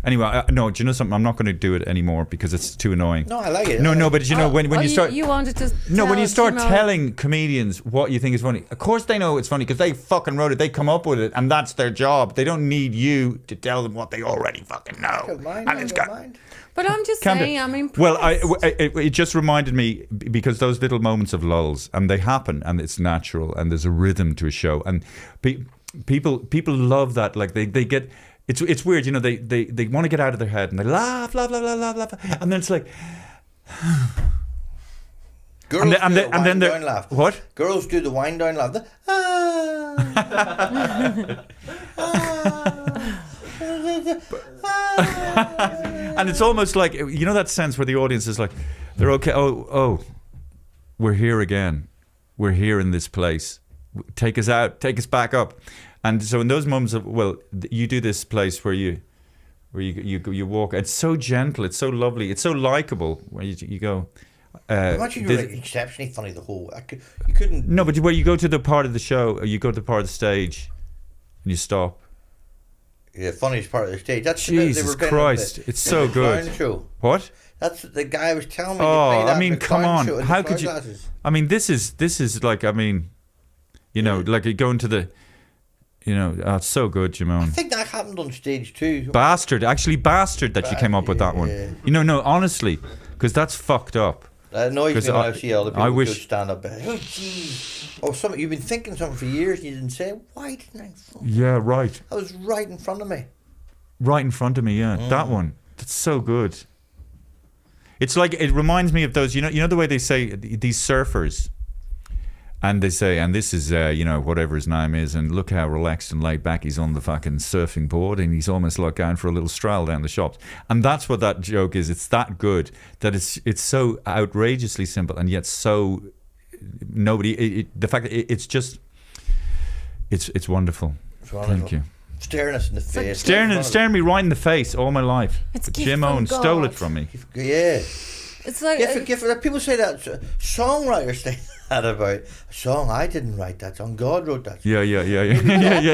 anyway, no, do you know something? I'm not going to do it anymore because it's too annoying. No, I like it. No, but when you start... You wanted to when you start Jimeoin. telling comedians what you think is funny, of course they know it's funny because they fucking wrote it, they come up with it, and that's their job. They don't need you to tell them what they already fucking know. I don't mind. But I'm just saying, I'm impressed. Well, it just reminded me, because those little moments of lulls, and they happen, and it's natural, and there's a rhythm to a show, and people love that. Like they get, it's weird, they want to get out of their head, and they laugh, and then it's like, Girls and do the then wind they're down laugh. what? Girls do the wind down laugh. And it's almost like, that sense where the audience is like, they're okay. Oh, we're here again. We're here in this place. Take us out. Take us back up. And so in those moments of, you do this place where you walk. It's so gentle. It's so lovely. It's so likable. Where you go. Imagine you were exceptionally funny the whole. You couldn't. No, but where you go to the part of the show, or you go to the part of the stage, and you stop. Yeah, funniest part of the stage. That's Jesus Christ! It's so good. Clown show. What? That's the guy was telling me. Oh, to play that I mean, in the come clown on! show in How the could you? glasses. I mean, this is like, like you going to the, it's so good, Jimeoin. I think that happened on stage too. Bastard that you came up with that one. Yeah. No, honestly, because that's fucked up. That annoys me when I see other people wish- who stand up. Oh, geez. Or something you've been thinking something for years and you didn't say it. Why didn't I? Yeah, right. That was right in front of me. Right in front of me, yeah. That one. That's so good. It's like, it reminds me of those, the way they say, these surfers, and they say, and this is, whatever his name is, and look how relaxed and laid back he's on the fucking surfing board, and he's almost like going for a little stroll down the shops. And that's what that joke is. It's that good that it's so outrageously simple, and yet so the fact that it's just, it's wonderful. It's wonderful. Thank you. Staring us in the face. Staring me right in the face all my life. It's a gift Jimeoin from stole God. it from me. Yeah. It's like People say that songwriters say that about a song. I didn't write that song. God wrote that song. Yeah.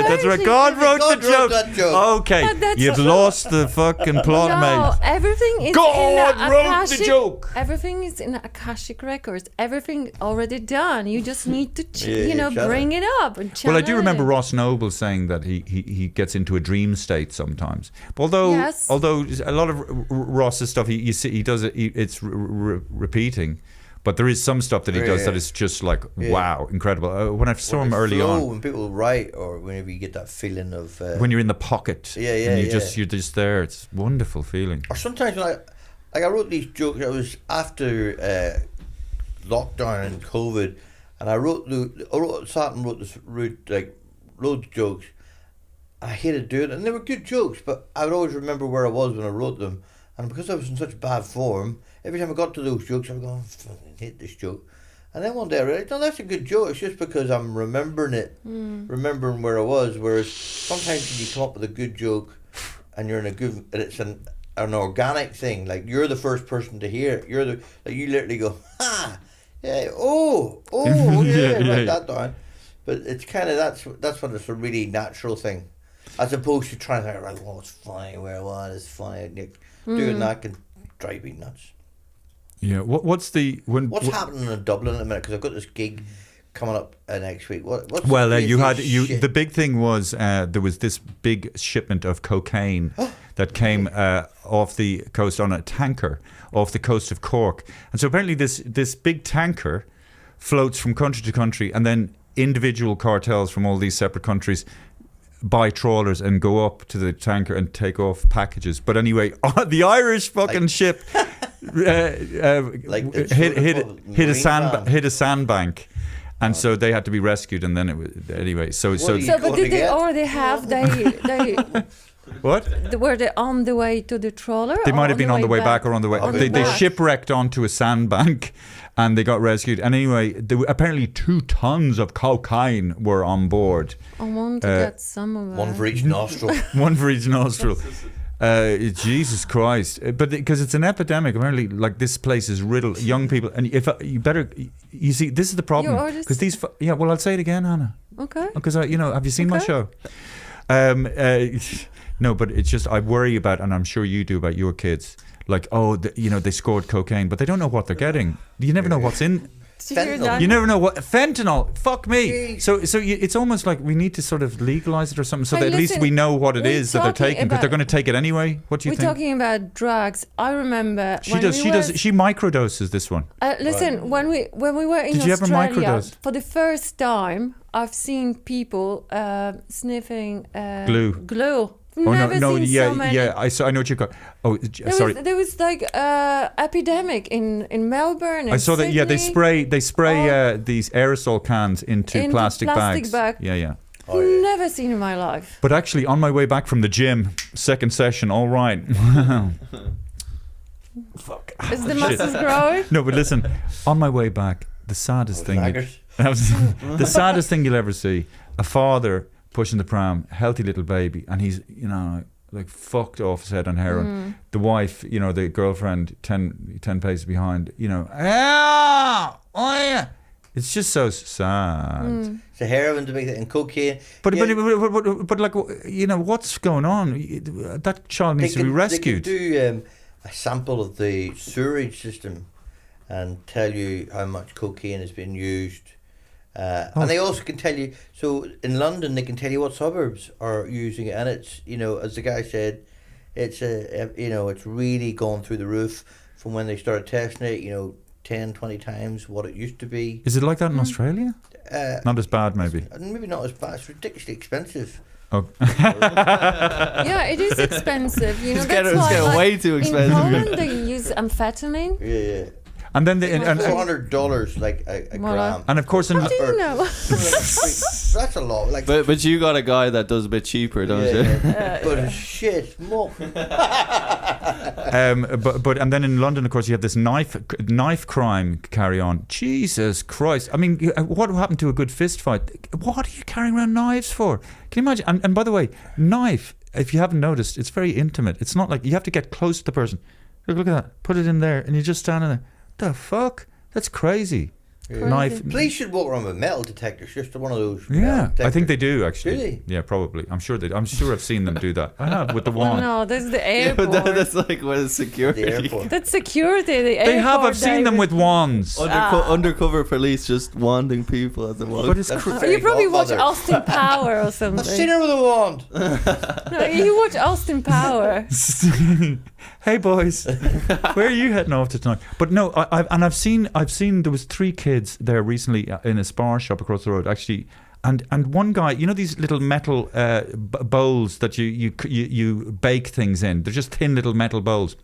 That's right. God wrote that joke. Okay, But that's you've lost the fucking plot, no, mate. everything is God in the wrote the Akashic, joke. Everything is in Akashic records. Everything already done. You just need to, channel bring it up and Well, I do channel remember it. Ross Noble saying that he gets into a dream state sometimes. Although a lot of Ross's stuff, he does it. It's repeating. But there is some stuff that he does Yeah. that is just like, Yeah. wow, incredible. When I saw When him the early flow, on, when people write, or whenever you get that feeling of when you're in the pocket, Yeah, and yeah. you're just there, it's a wonderful feeling. or sometimes when I wrote these jokes. It was after lockdown and COVID, and sat and wrote this like loads of jokes. I hated doing it, and they were good jokes, but I would always remember where I was when I wrote them, and because I was in such bad form, every time I got to those jokes, I would go, "I hate this joke." And then one day I realized, no, that's a good joke. It's just because I'm remembering it, remembering where I was. Whereas sometimes when you come up with a good joke, and you're in a good, and it's an organic thing. Like you're the first person to hear it. You literally go, ha, yeah, oh, yeah, write that down. But it's kind of that's when it's a really natural thing, as opposed to trying to think, right, well, it's funny where I was, it's funny. Doing that can drive me nuts. Yeah. What's happening in Dublin in a minute? Because I've got this gig coming up next week. What's Well, the craziest shit? the big thing was there was this big shipment of cocaine that came off the coast on a tanker off the coast of Cork, and so apparently this big tanker floats from country to country, and then individual cartels from all these separate countries buy trawlers and go up to the tanker and take off packages. But anyway, the Irish fucking ship Like it's sort of hit a sandbank. And so they had to be rescued, and then it was anyway. So do you- So, but going did to they get? already have they what? were they on the way to the trawler? They or might have been on the way back or on the way. On the They back. shipwrecked onto a sandbank, and they got rescued. And anyway, apparently 2 tons of cocaine were on board, I want to get some of that. One for each nostril. one for each nostril. Jesus Christ! But because it's an epidemic, apparently, like this place is riddled. Young people, and if you better, you see, this is the problem You already because these. Yeah, well, I'll say it again, Hannah. Okay. Because have you seen my Okay. show? No, but it's just I worry about, and I'm sure you do, about your kids. Like, they scored cocaine, but they don't know what they're getting. You never know what's in. Did you hear Fentanyl. that? You never know what fentanyl. Fuck me. Jeez. So it's almost like we need to sort of legalize it or something, so Hey, that at least listen, we know what it we're is that they're talking taking, because they're about- going to take it anyway. What do you We're think? talking about drugs. I remember She when does. we She were, does. She microdoses this one. Listen, when we were in Did you ever Australia microdose? for the first time, I've seen people sniffing Glue. Glue. Oh Never no, seen yeah, so many. yeah. I know what you got. Oh, sorry. There was like epidemic in Melbourne. I saw that. Yeah, they Sydney. spray these aerosol cans into Into plastic plastic bags. bag. Yeah. Oh, yeah. Never seen in my life. But actually, on my way back from the gym, second session, all right. Fuck. Is the Shit. muscles growing? No, but listen, on my way back, the saddest thing, Naggers. the saddest thing you'll ever see, a father pushing the pram, healthy little baby, and he's, like fucked off his head on heroin. The wife, the girlfriend, 10 paces behind, it's just so sad. So heroin's a big thing, and cocaine. But, Yeah, but like, what's going on? That child needs to be rescued. They can do a sample of the sewerage system and tell you how much cocaine has been used. And they also can tell you, so in London they can tell you what suburbs are using it, and it's, as the guy said, it's it's really gone through the roof from when they started testing it, 10, 20 times what it used to be. Is it like that in Australia? Not as bad, maybe. Maybe not as bad, it's ridiculously expensive. Oh. Yeah, it is expensive. It's That's getting why, way too in expensive. Poland they use amphetamine. Yeah. And then $400 like a Voilà. gram. and of course in How do you know? That's a lot. Like, But you got a guy that does a bit cheaper, don't you? but shit, more. but and then in London, of course, you have this knife crime carry on. Jesus Christ! I mean, what happened to a good fist fight? What are you carrying around knives for? Can you imagine? And by the way, knife. If you haven't noticed, it's very intimate. It's not like you have to get close to the person. Look at that. Put it in there, and you're just standing there. The fuck? That's crazy. Crazy. Knife. Police should walk around with metal detectors, just one of those. metal Yeah, I think detectors. they do actually. Do they? Yeah, probably. I'm sure I've seen them do that. I have with the Oh, wand. no, that's the Yeah, airport. but that's like with security. The airport. That's security. The airport. They have. I've seen them with wands. Undercover police just wanding people at the walk. But it's That's cr- very You probably watch Godfather. Austin Power or I've seen something. her with a wand. No, you watch Austin Power. Hey boys, where are you heading off to tonight? But no, I've seen there was 3 kids there recently in a spar shop across the road actually, and one guy, you know these little metal bowls that you bake things in. They're just thin little metal bowls.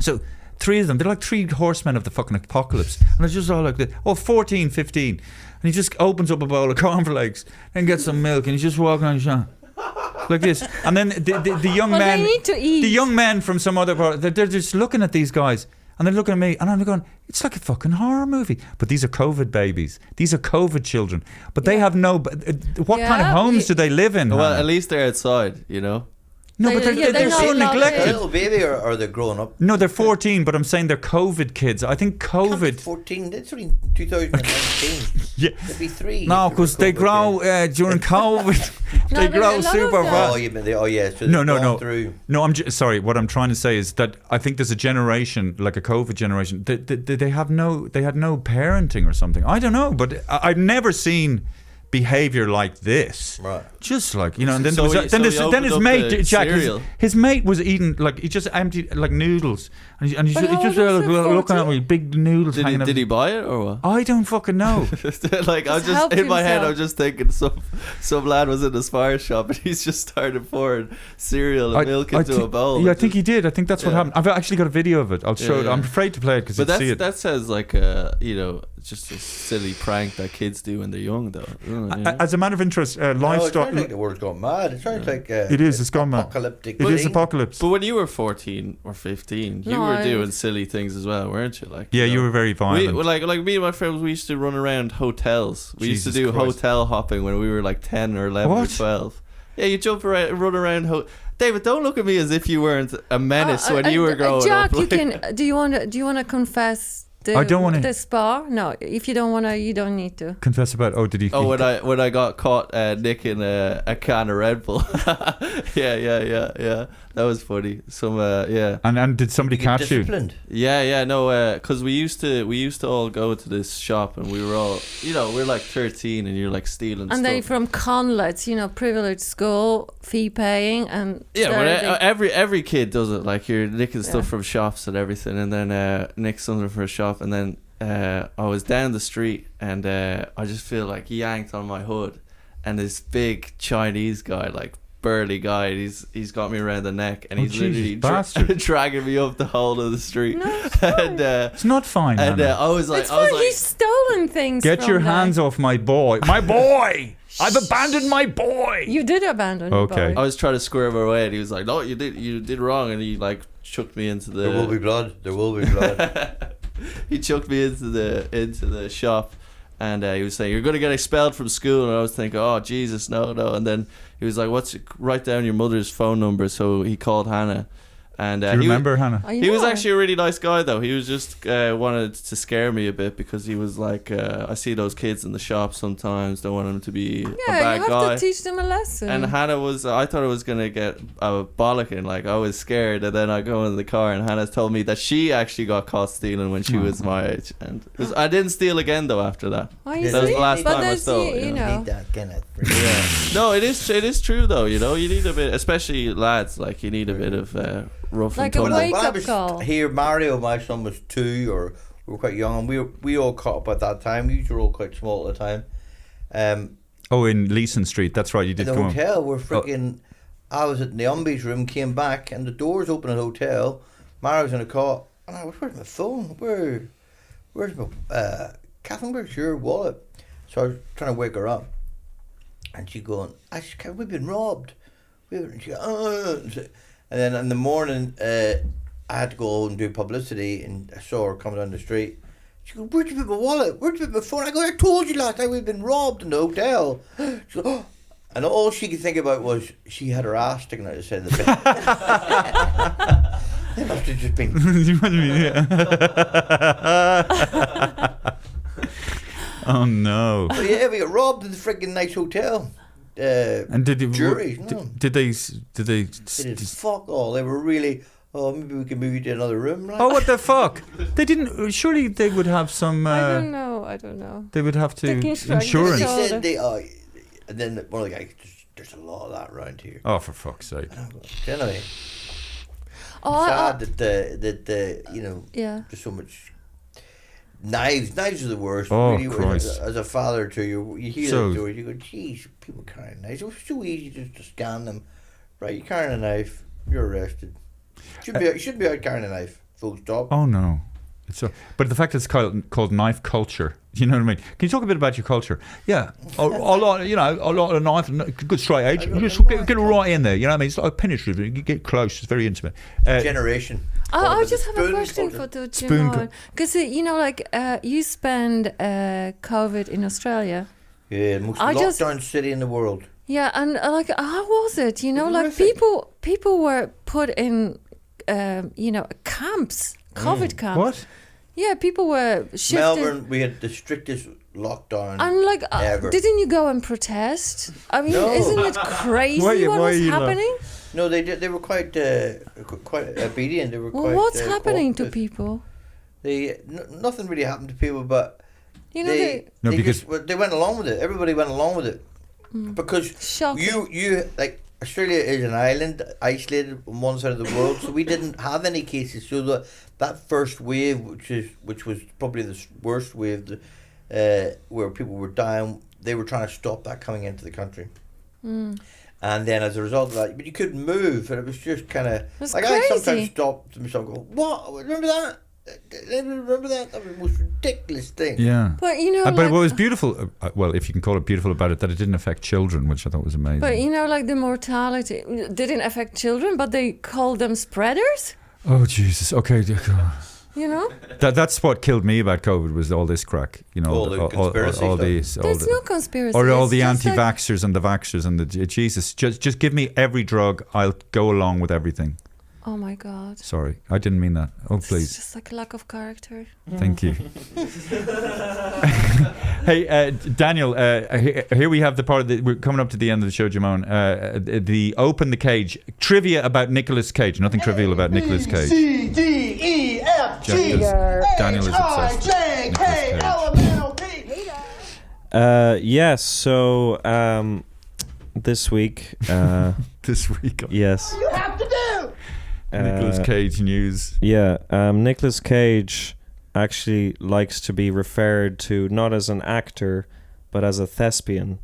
So 3 of them, they're like 3 horsemen of the fucking apocalypse, and they're just all like 14, 15, and he just opens up a bowl of cornflakes and gets some milk, and he's just walking on the shop. Like this, and then the young Well, men, they need to eat. the young men from some other part, they're just looking at these guys, and they're looking at me, and I'm going, it's like a fucking horror movie. But these are COVID babies, these are COVID children, but they have no. What kind of Yeah, homes do they live in? Well, Hannah? at least they're outside, you know. No, but They're they're not so allowed A neglected. little baby, or are they grown up? No, they're 14, but I'm saying they're COVID kids. I think COVID. 14. That's only 2019. Yeah. They'd be 3. No, if they were because they COVID grow kids. during COVID. No, they there's grow a lot of super them. fast. Oh, you mean yeah. So No, they've no, gone no. Through. No, sorry. What I'm trying to say is that I think there's a generation, like a COVID generation, they had no parenting or something. I don't know, but I've never seen behavior like this. Right. Just like, you know, and then So there was he- then so he then his opened up mate the Jack, cereal. his mate was eating like he just emptied like noodles, and he's But just, how he's just old was he, looking at 14? me, big noodles Did hanging out. he buy it or what? I don't fucking know. Like I'm Just just helped in my head, himself. I'm just thinking some lad was in the spire shop and he's just started pouring cereal and milk into a bowl. Yeah, I and think he just- did. I think that's what Yeah. happened. I've actually got a video of it. I'll show it. Yeah. I'm afraid to play it because But you'll see it. that says like you know, just a silly prank that kids do when they're young, though. Isn't it, you know? As a matter of interest, No, it livestock. sounds like the world's gone mad. It sounds like It is, it's gone mad. apocalyptic. It is thing. apocalypse. But when you were 14 or 15, you No, were I- doing silly things as well, weren't you? Like Yeah, know? you were very We, violent. like me and my friends, we used to run around hotels. We used Jesus to do Christ. hotel hopping when we were like 10 or 11 What? or 12. Yeah, you jump around, run around. David, don't look at me as if you weren't a menace when you were growing Jack, up. you like- can. Do you want to confess? I don't wanna- the spa. No, if you don't want to, you don't need to. Confess about. Oh, did he? Oh, when I got caught nicking a can of Red Bull. yeah. That was funny. Yeah. And did somebody You get catch you? disciplined. Yeah, no, because we used to all go to this shop and we were all, you know, we're like 13 and you're like stealing And they stuff. from Conlets, privileged school, fee paying, and Yeah, but starting- every kid does it. Like you're nicking stuff Yeah. from shops and everything, and then nick something from a shop, and then I was down the street and I just feel like yanked on my hood, and this big Chinese guy, like burly guy, he's got me around the neck, and Oh, he's Jesus, literally bastard. dragging me up the whole of the street. No, it's fine. and It's not fine. and Hannah. I was like, it's fine. He's stolen things. Get from your them. hands off my boy. My boy. I've abandoned my boy. You did abandon. Okay. Your boy. I was trying to square him away, and he was like, "No, you did wrong," and he like chucked me into the. There will be blood. There will be blood. He chucked me into the shop, and he was saying, "You're going to get expelled from school." And I was thinking, "Oh Jesus, no!" And then he was like, write down your mother's phone number." So he called Hannah, and Do you remember, Hannah? I He was know. actually a really nice guy, though. He was just wanted to scare me a bit because he was like, I see those kids in the shop sometimes. Don't want them to be a Yeah, bad you have guy. to teach them a lesson. And Hannah was, I thought I was going to get a bollocking, like I was scared, and then I go in the car and Hannah told me that she actually got caught stealing when she was my age. And I didn't steal again though after that. Oh, you That was see? the last But time I there's stole, the- you you know. know. Need that kind of. Yeah. No, it is true though, you know, you need a bit, especially lads, like you need a bit of rough Like and a tumble. wake- When I up was call. here, Mario, my son was 2, or we were quite young, and we all caught up at that time. We were all quite small at the time. Oh, in Leeson Street. That's right. You In did the come on. hotel, we're freaking. I was in the Umbies room, came back, and the doors open at the hotel. Mario's in a cot, and I was, where's my phone? Where's my Catherine? Where's your wallet? So I was trying to wake her up, and she going, we've been robbed. She go, and then in the morning, I had to go and do publicity, and I saw her coming down the street. She goes, where'd you put my wallet? Where'd you put my phone? I go, I told you last night we've been robbed in the hotel. She goes, oh. And all she could think about was she had her ass sticking out the side of the bed. They must have just been. You know what I mean? Yeah. Oh no! But yeah, we got robbed in the freaking nice hotel. And did Juries, no. did they? They did fuck all. They were really. Oh, maybe we can move you to another room. Like. Oh, what the fuck? They didn't. Surely they would have some. I don't know. They would have to They can shrug their insurance. They shoulder. said and then one of the guys, there's a lot of that around here. Oh, for fuck's sake! Anyway, Oh, sad that yeah. there's so much. Knives are the worst. Oh, really, Christ. as a father to you hear So- that story, you go, geez, people carrying knives. It was so easy just to scan them. Right, you're carrying a knife, you're arrested. You shouldn't be out carrying a knife. Full stop. Oh no. It's so, but the fact that it's called knife culture, you know what I mean? Can you talk a bit about your culture? Yeah, a lot of knife, good straight edge. You just get right in there. You know what I mean? It's like penetrative. You get close. It's very intimate. Generation. I just have a Spoon question culture. for Spoon Jimeoin. Because, you spend COVID in Australia. Yeah, most I just- lockdown city in the world. Yeah, and how was it? It was Like horrific. people were put in, camps, COVID camps. What? Yeah, people were shifted. Melbourne, we had the strictest lockdown. And Ever. didn't you go and protest? I mean, No. isn't it crazy Why what are was you happening? No, they did. They were quite obedient. They were Well, quite. what's happening to cooperative. people? Nothing really happened to people, but You know, they No, they because- just, well, they went along with it. Everybody went along with it because Shocking. you like Australia is an island, isolated on one side of the world, so we didn't have any cases. So that first wave, which was probably the worst wave, where people were dying, they were trying to stop that coming into the country. And then as a result of that, but you couldn't move, and it was just kind of was like I sometimes crazy. stop to myself and go, "What? Remember that? Remember that? That was the most ridiculous thing." Yeah. But But what was beautiful, well, if you can call it beautiful about it, that it didn't affect children, which I thought was amazing. But like the mortality didn't affect children, but they called them spreaders. Oh Jesus! Okay, You know, that's what killed me about COVID was all this crack. You know, All the conspiracy all stuff. these, all there's the, no conspiracy. or all It's the just like- anti-vaxxers and the vaxxers and the Jesus. Just give me every drug. I'll go along with everything. Oh my God! Sorry, I didn't mean that. Oh, It's please. just like a lack of character. Thank you. Hey, Daniel, here we have the part that we're coming up to the end of the show, Jimeoin. The Open the Cage. Trivia about Nicolas Cage. Nothing trivial about Nicolas Cage. C, D, E, F, G, Daniel is H, I, obsessed with J, Nicolas K, Cage. L, M, N, O, P. Yes, so this week, This week on yes. You have to do. Nicolas Cage news. Yeah, Nicolas Cage actually likes to be referred to not as an actor, but as a thespian.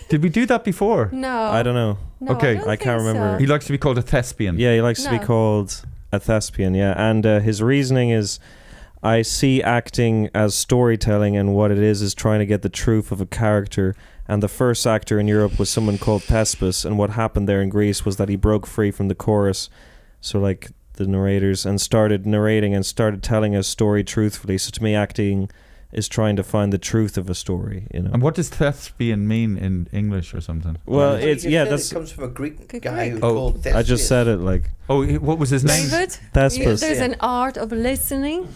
Did we do that before? No, I don't know. No, Okay, don't I can't think remember. He likes to be called a thespian. Yeah, he likes to be No. called a thespian, yeah. And his reasoning is, I see acting as storytelling, and what it is trying to get the truth of a character. And the first actor in Europe was someone called Thespis, and what happened there in Greece was that he broke free from the chorus, so like the narrators, and started narrating and started telling a story truthfully. So to me, acting is trying to find the truth of a story, you know. And what does thespian mean in English or something? Well, You it's said yeah, it that's comes from a Greek Greek. guy who's Oh, called I just Thespius. said it like Oh, what was his name? David, Thespis. there's an art of listening,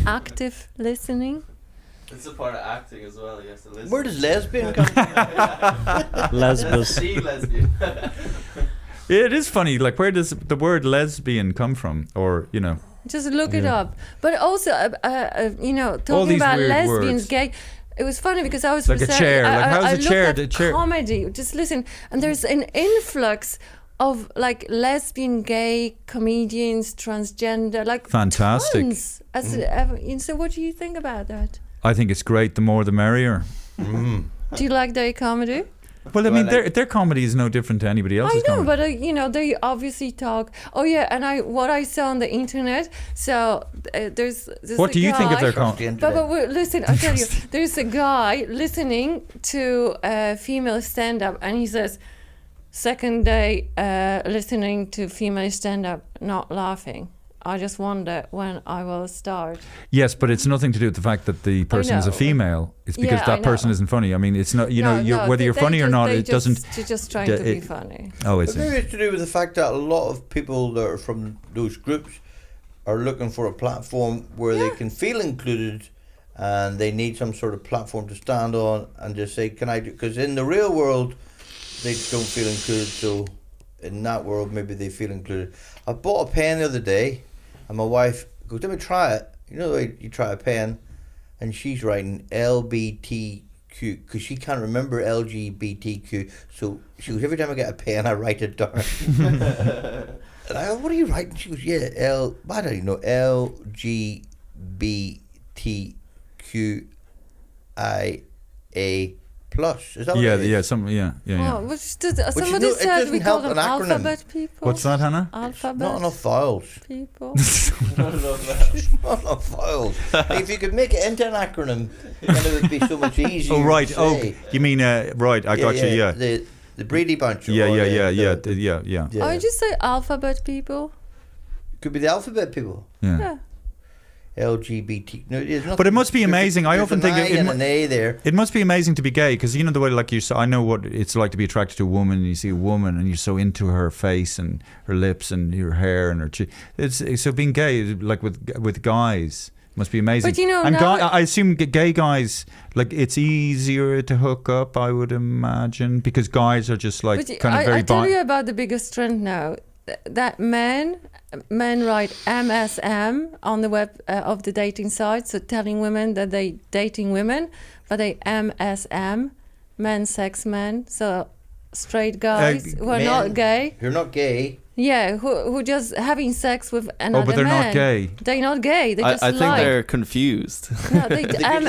active listening. It's a part of acting as well. You have to listen. Where does lesbian come from? Lesbos. See lesbian. Yeah, it is funny. Like, where does the word lesbian come from? Or, you know, Just look it up. But also, All talking these about weird lesbians, words. gay. It was funny because I was Like a chair. Like, how's I a looked chair? at The chair- comedy. Just listen, and there's an influx of like lesbian, gay comedians, transgender, like Fantastic. tons. So, what do you think about that? I think it's great. The more, the merrier. Do you like their comedy? Well, I mean, Well, their comedy is no different to anybody I else's know, comedy. but they obviously talk. Oh yeah, and what I saw on the internet. So there's What a do you think of guy- their Trust the comedy? internet. But listen, I tell you, there's a guy listening to female stand-up, and he says, second day listening to female stand-up, not laughing. I just wonder when I will start. Yes, but it's nothing to do with the fact that the person is a know. female. It's because Yeah, I that person know. isn't funny. I mean, it's not, whether you're funny or not, it doesn't. They're just trying Yeah, to be it- funny. Oh, I But maybe see. it's to do with the fact that a lot of people that are from those groups are looking for a platform where they can feel included, and they need some sort of platform to stand on and just say, "Can I do?" Because in the real world, they don't feel included. So in that world, maybe they feel included. I bought a pen the other day, and my wife goes, "Let me try it." You know the way you try a pen, and she's writing LBTQ because she can't remember LGBTQ. So she goes, "Every time I get a pen, I write it down." And I go, what are you writing? She goes, yeah, I don't even know, LGBTQIA plus. Is that what Yeah, it is? yeah, some, yeah. Oh, somebody you know, it said doesn't we call help them an acronym. alphabet people. What's that, Hannah? Alphabet Not enough vowels. people. Not enough vowels. If you could make it into an acronym, then it would be so much easier. Oh, right. to Oh, say. you mean, right, I got you, yeah. The Brady Bunch. Yeah, or yeah, the- yeah, yeah, the- yeah, yeah. yeah. I would just say alphabet people. Could be the alphabet people. Yeah. Yeah. LGBT. No, there's nothing- But it must be there's- amazing. I there's often an think I it and mu- an A there. It must be amazing to be gay because you know the way, like I know what it's like to be attracted to a woman. And you see a woman and you're so into her face and her lips and her hair and her cheek. It's so being gay, like with guys, must be amazing. But you know, and now- I assume gay guys, like it's easier to hook up. I would imagine because guys are just like But kind of very. I tell you about the biggest trend now. That men write MSM on the web of the dating site, so telling women that they dating women, but they MSM, men, sex men, so straight guys who are men not gay. You're not gay. Yeah, who just having sex with another Oh, but they're man. not gay. They're not gay. They just I think like. they're confused. No, they just like having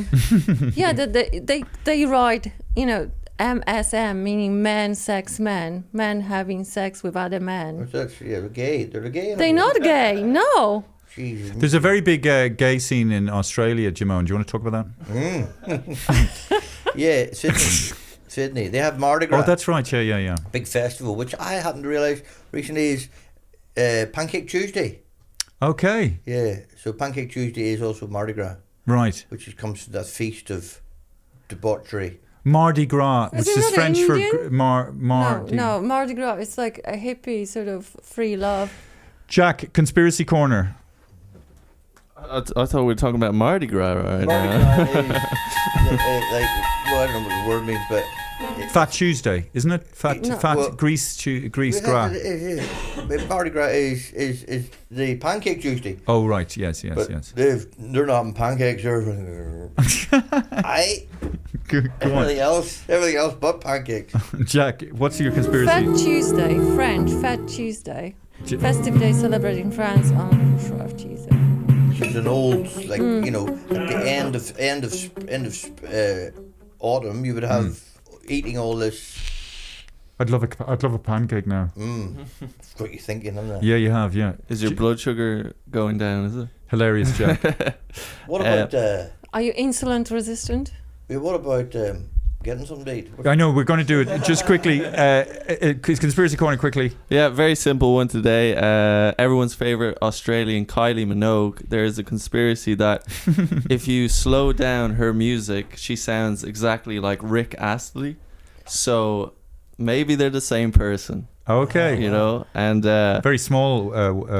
MSM. Yeah, they write, you know, MSM, meaning men, sex men, men having sex with other men. That's, yeah, they're gay. They're gay. They're not gay. No. Jesus. There's a very big gay scene in Australia, Jimeoin. Do you want to talk about that? Yeah, Sydney. Sydney. They have Mardi Gras. Oh, that's right. Yeah, yeah, yeah. Big festival, which I happened to realise recently is Pancake Tuesday. Okay, Yeah, so Pancake Tuesday is also Mardi Gras, right. comes to that feast of debauchery. Mardi Gras, which Isn't is that French for Indian? Mardi. No, Mardi Gras. It's like a hippie sort of free love. Jack, conspiracy corner. I thought we were talking about Mardi Gras right Mardi now. Gras is like, well, I don't know what the word means, but Fat Tuesday, isn't it? Fat, No. fat Well, grease Well, gras. it is. But Mardi Gras is the Pancake Tuesday. Oh, right. Yes, yes, But yes. they're not having pancakes. I Go on. everything else but pancakes. Jack, what's your conspiracy? Fat Tuesday, French, Fat Tuesday. J- Festive day celebrated in France on Shrove Tuesday. She's an old, like you know, at the end of autumn, you would have eating all this. I'd love a pancake now. That's what you're thinking, isn't it? Yeah, you have. Yeah. Is your blood sugar going down, is it? Hilarious, Jack. What about Are you insulin resistant? what about getting some date? I know we're going to do it just quickly. Conspiracy corner quickly. Yeah, very simple one today. Everyone's favorite Australian Kylie Minogue. There is a conspiracy that if you slow down her music, she sounds exactly like Rick Astley. So maybe they're the same person, Okay. you know. And Very small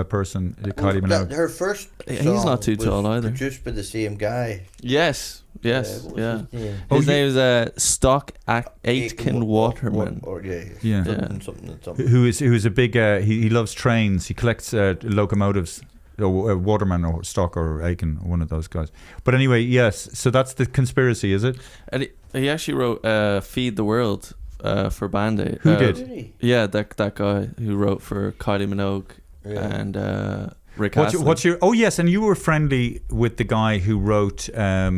person, Kylie Minogue. Her first He's song not too was tall either. produced by the same guy. yes, What was yeah. his name? Oh, His you- name is Stock Aitken Waterman. Yeah. Something. Who is a big he loves trains. He collects locomotives, or Waterman or Stock or Aiken, one of those guys. But anyway, yes, so that's the conspiracy, is it? And he actually wrote "Feed the World" for Band Aid. Who did? Really? Yeah, that guy who wrote for Kylie Minogue Yeah. and Rick What's Astley. your, what's your oh yes, and you were friendly with the guy who wrote I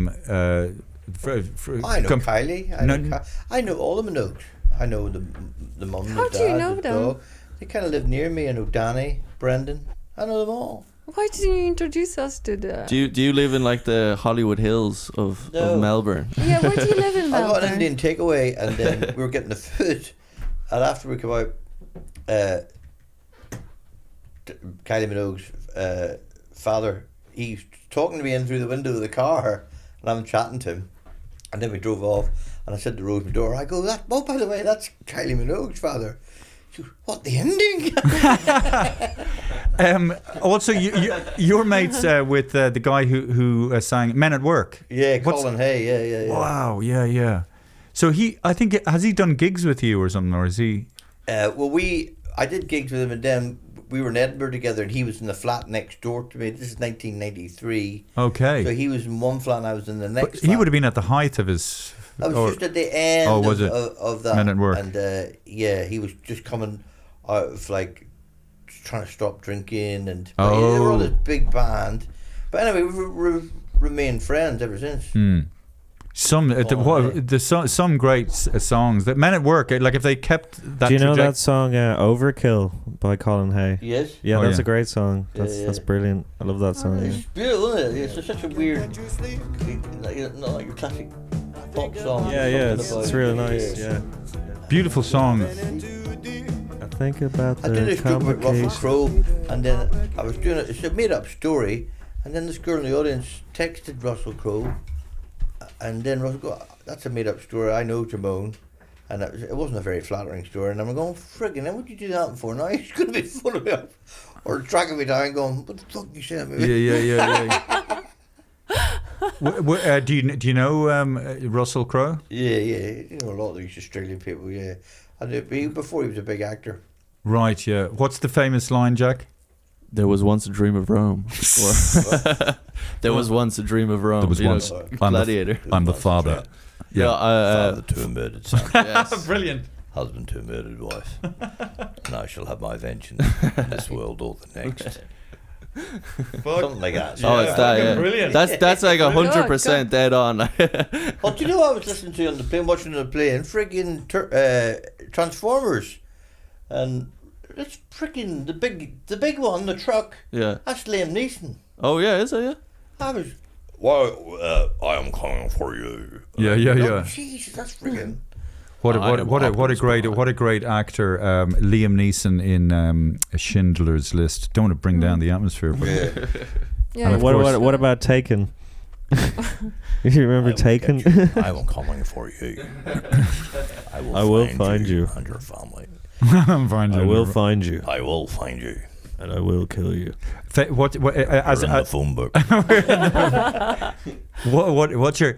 know Kylie. I know all the Minogues. I know the mum, How the do you dad, know the them? dog. They kind of live near me. I know Danny, Brendan. I know them all. Why didn't you introduce us to the? Do you live in like the Hollywood Hills of No. Melbourne? Yeah, where do you live in I got an Melbourne? Indian takeaway, and then we were getting the food. And after we come out, Kylie Minogue's father, he's talking to me in through the window of the car, and I'm chatting to him. And then we drove off, and I said to Rose my door, I go, oh, by the way, that's Kylie Minogue's father. She goes, what, the Indian guy? also you're mates with the guy who sang Men at Work. Yeah, What's- Colin Hay, yeah. Wow, yeah. So I think has he done gigs with you or something, or is he? I did gigs with him, and then we were in Edinburgh together, and he was in the flat next door to me. This is 1993. Okay. So he was in one flat, and I was in the But next he flat. would have been at the height of his. I was or- just at the end was it? of that. Men at Work. And yeah, he was just coming out of like trying to stop drinking, and Oh. they were all this big band. But anyway, we've remained friends ever since. Some some great songs that Men at Work, like if they kept that. Do you know that song Overkill by Colin Hay? Yes. Yeah, Oh, that's yeah. a great song. That's brilliant. I love that song. It's beautiful, isn't it? It's such a weird, not like your classic pop song. Yeah, Something it's about- real nice. Yeah. Beautiful song. I think about I did the this group with Russell complications. Crowe, and then I was doing it. It's a made-up story, and then this girl in the audience texted Russell Crowe, and then Russell goes, "That's a made-up story. I know Jimeoin." And it wasn't a very flattering story, and I'm going, friggin', then what'd you do that for? Now he's going to be phoning me up or tracking me down, going, "What the fuck you saying to me?" Yeah. Do you know Russell Crowe? Yeah. You know a lot of these Australian people. Yeah, and before he was a big actor. Right. Yeah. What's the famous line, Jack? There was once a dream of Rome. Or there was once a dream of Rome. There was You know, once. Gladiator. I'm the father. Yeah. Father to a murdered son, Yes. Brilliant. husband to a murdered wife, and I shall have my vengeance in this world or the next. Something like that. Oh, it's that. Yeah. Brilliant. That's like 100% dead on. Oh, do you know what I was listening to on the plane, watching on the plane? Friggin' Transformers, and it's friggin' the big one, the truck. Yeah. That's Liam Neeson. Oh yeah, is it? Yeah. I was. Well, I am coming for you. Yeah. Oh, Jesus, that's friggin'. What a great actor, Liam Neeson in Schindler's List. Don't want to bring down the atmosphere, but Yeah. Yeah. And of What course- about what about Taken? You remember Taken? I am coming for you. I will find you. and your family. I'm fine. I will find you, I will find you. and I will kill you. As You're in the phone book. what's your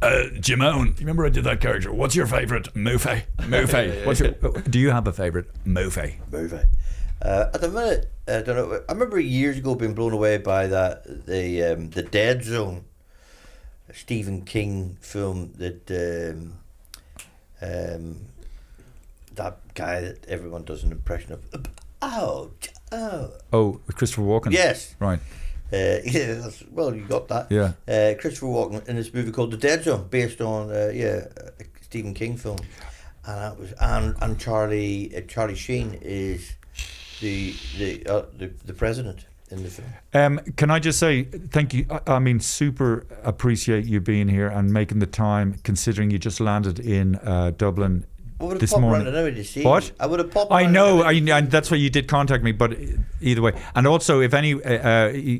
Jimeoin? Remember I did that character. What's your favourite movie? What's your? Do you have a favourite movie? Movie. At the minute, I don't know. I remember years ago being blown away by the Dead Zone, a Stephen King film that that guy that everyone does an impression of. Oh. Oh, Christopher Walken. Yes. Right. Well, you got that. Yeah. Christopher Walken in this movie called The Dead Zone, based on a Stephen King film, and that was and Charlie Sheen is the president in the film. Can I just say thank you? I mean, super appreciate you being here and making the time, considering you just landed in Dublin. I would have this popped morning. around anyway to see What? you. I would have popped. I around know, anyway. and that's why you did contact me. But either way, and also, if any,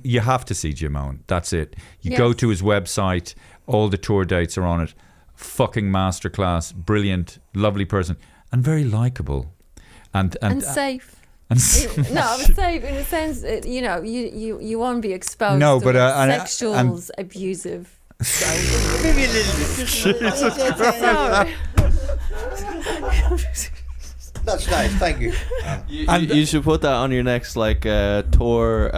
you have to see Jimeoin. That's it. You go Yes. to his website. All the tour dates are on it. Fucking masterclass, brilliant, lovely person, and very likable, and safe. and No, I was safe in a sense. You won't be exposed No, to but, sexual abusive. Maybe a little bit. So, That's nice. Thank you. You should put that on your next tour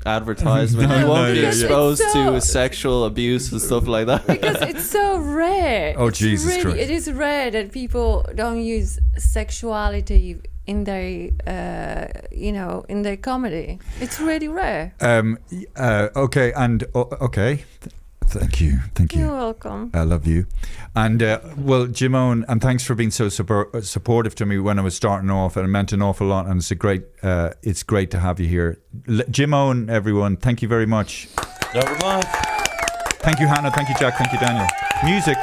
advertisement. No, You won't no, be yeah, exposed yeah. to sexual abuse and stuff like that. because it's so rare. Oh, It's Jesus really, Christ. It is rare that people don't use sexuality in their, in their comedy. It's really rare. okay, and okay. Thank you. You're welcome. I love you. And well, Jimeoin, and thanks for being so supportive to me when I was starting off, and it meant an awful lot. And it's great to have you here, Jimeoin. Everyone, thank you very much. Never mind. Thank you, Hannah. Thank you, Jack. Thank you, Daniel. Music.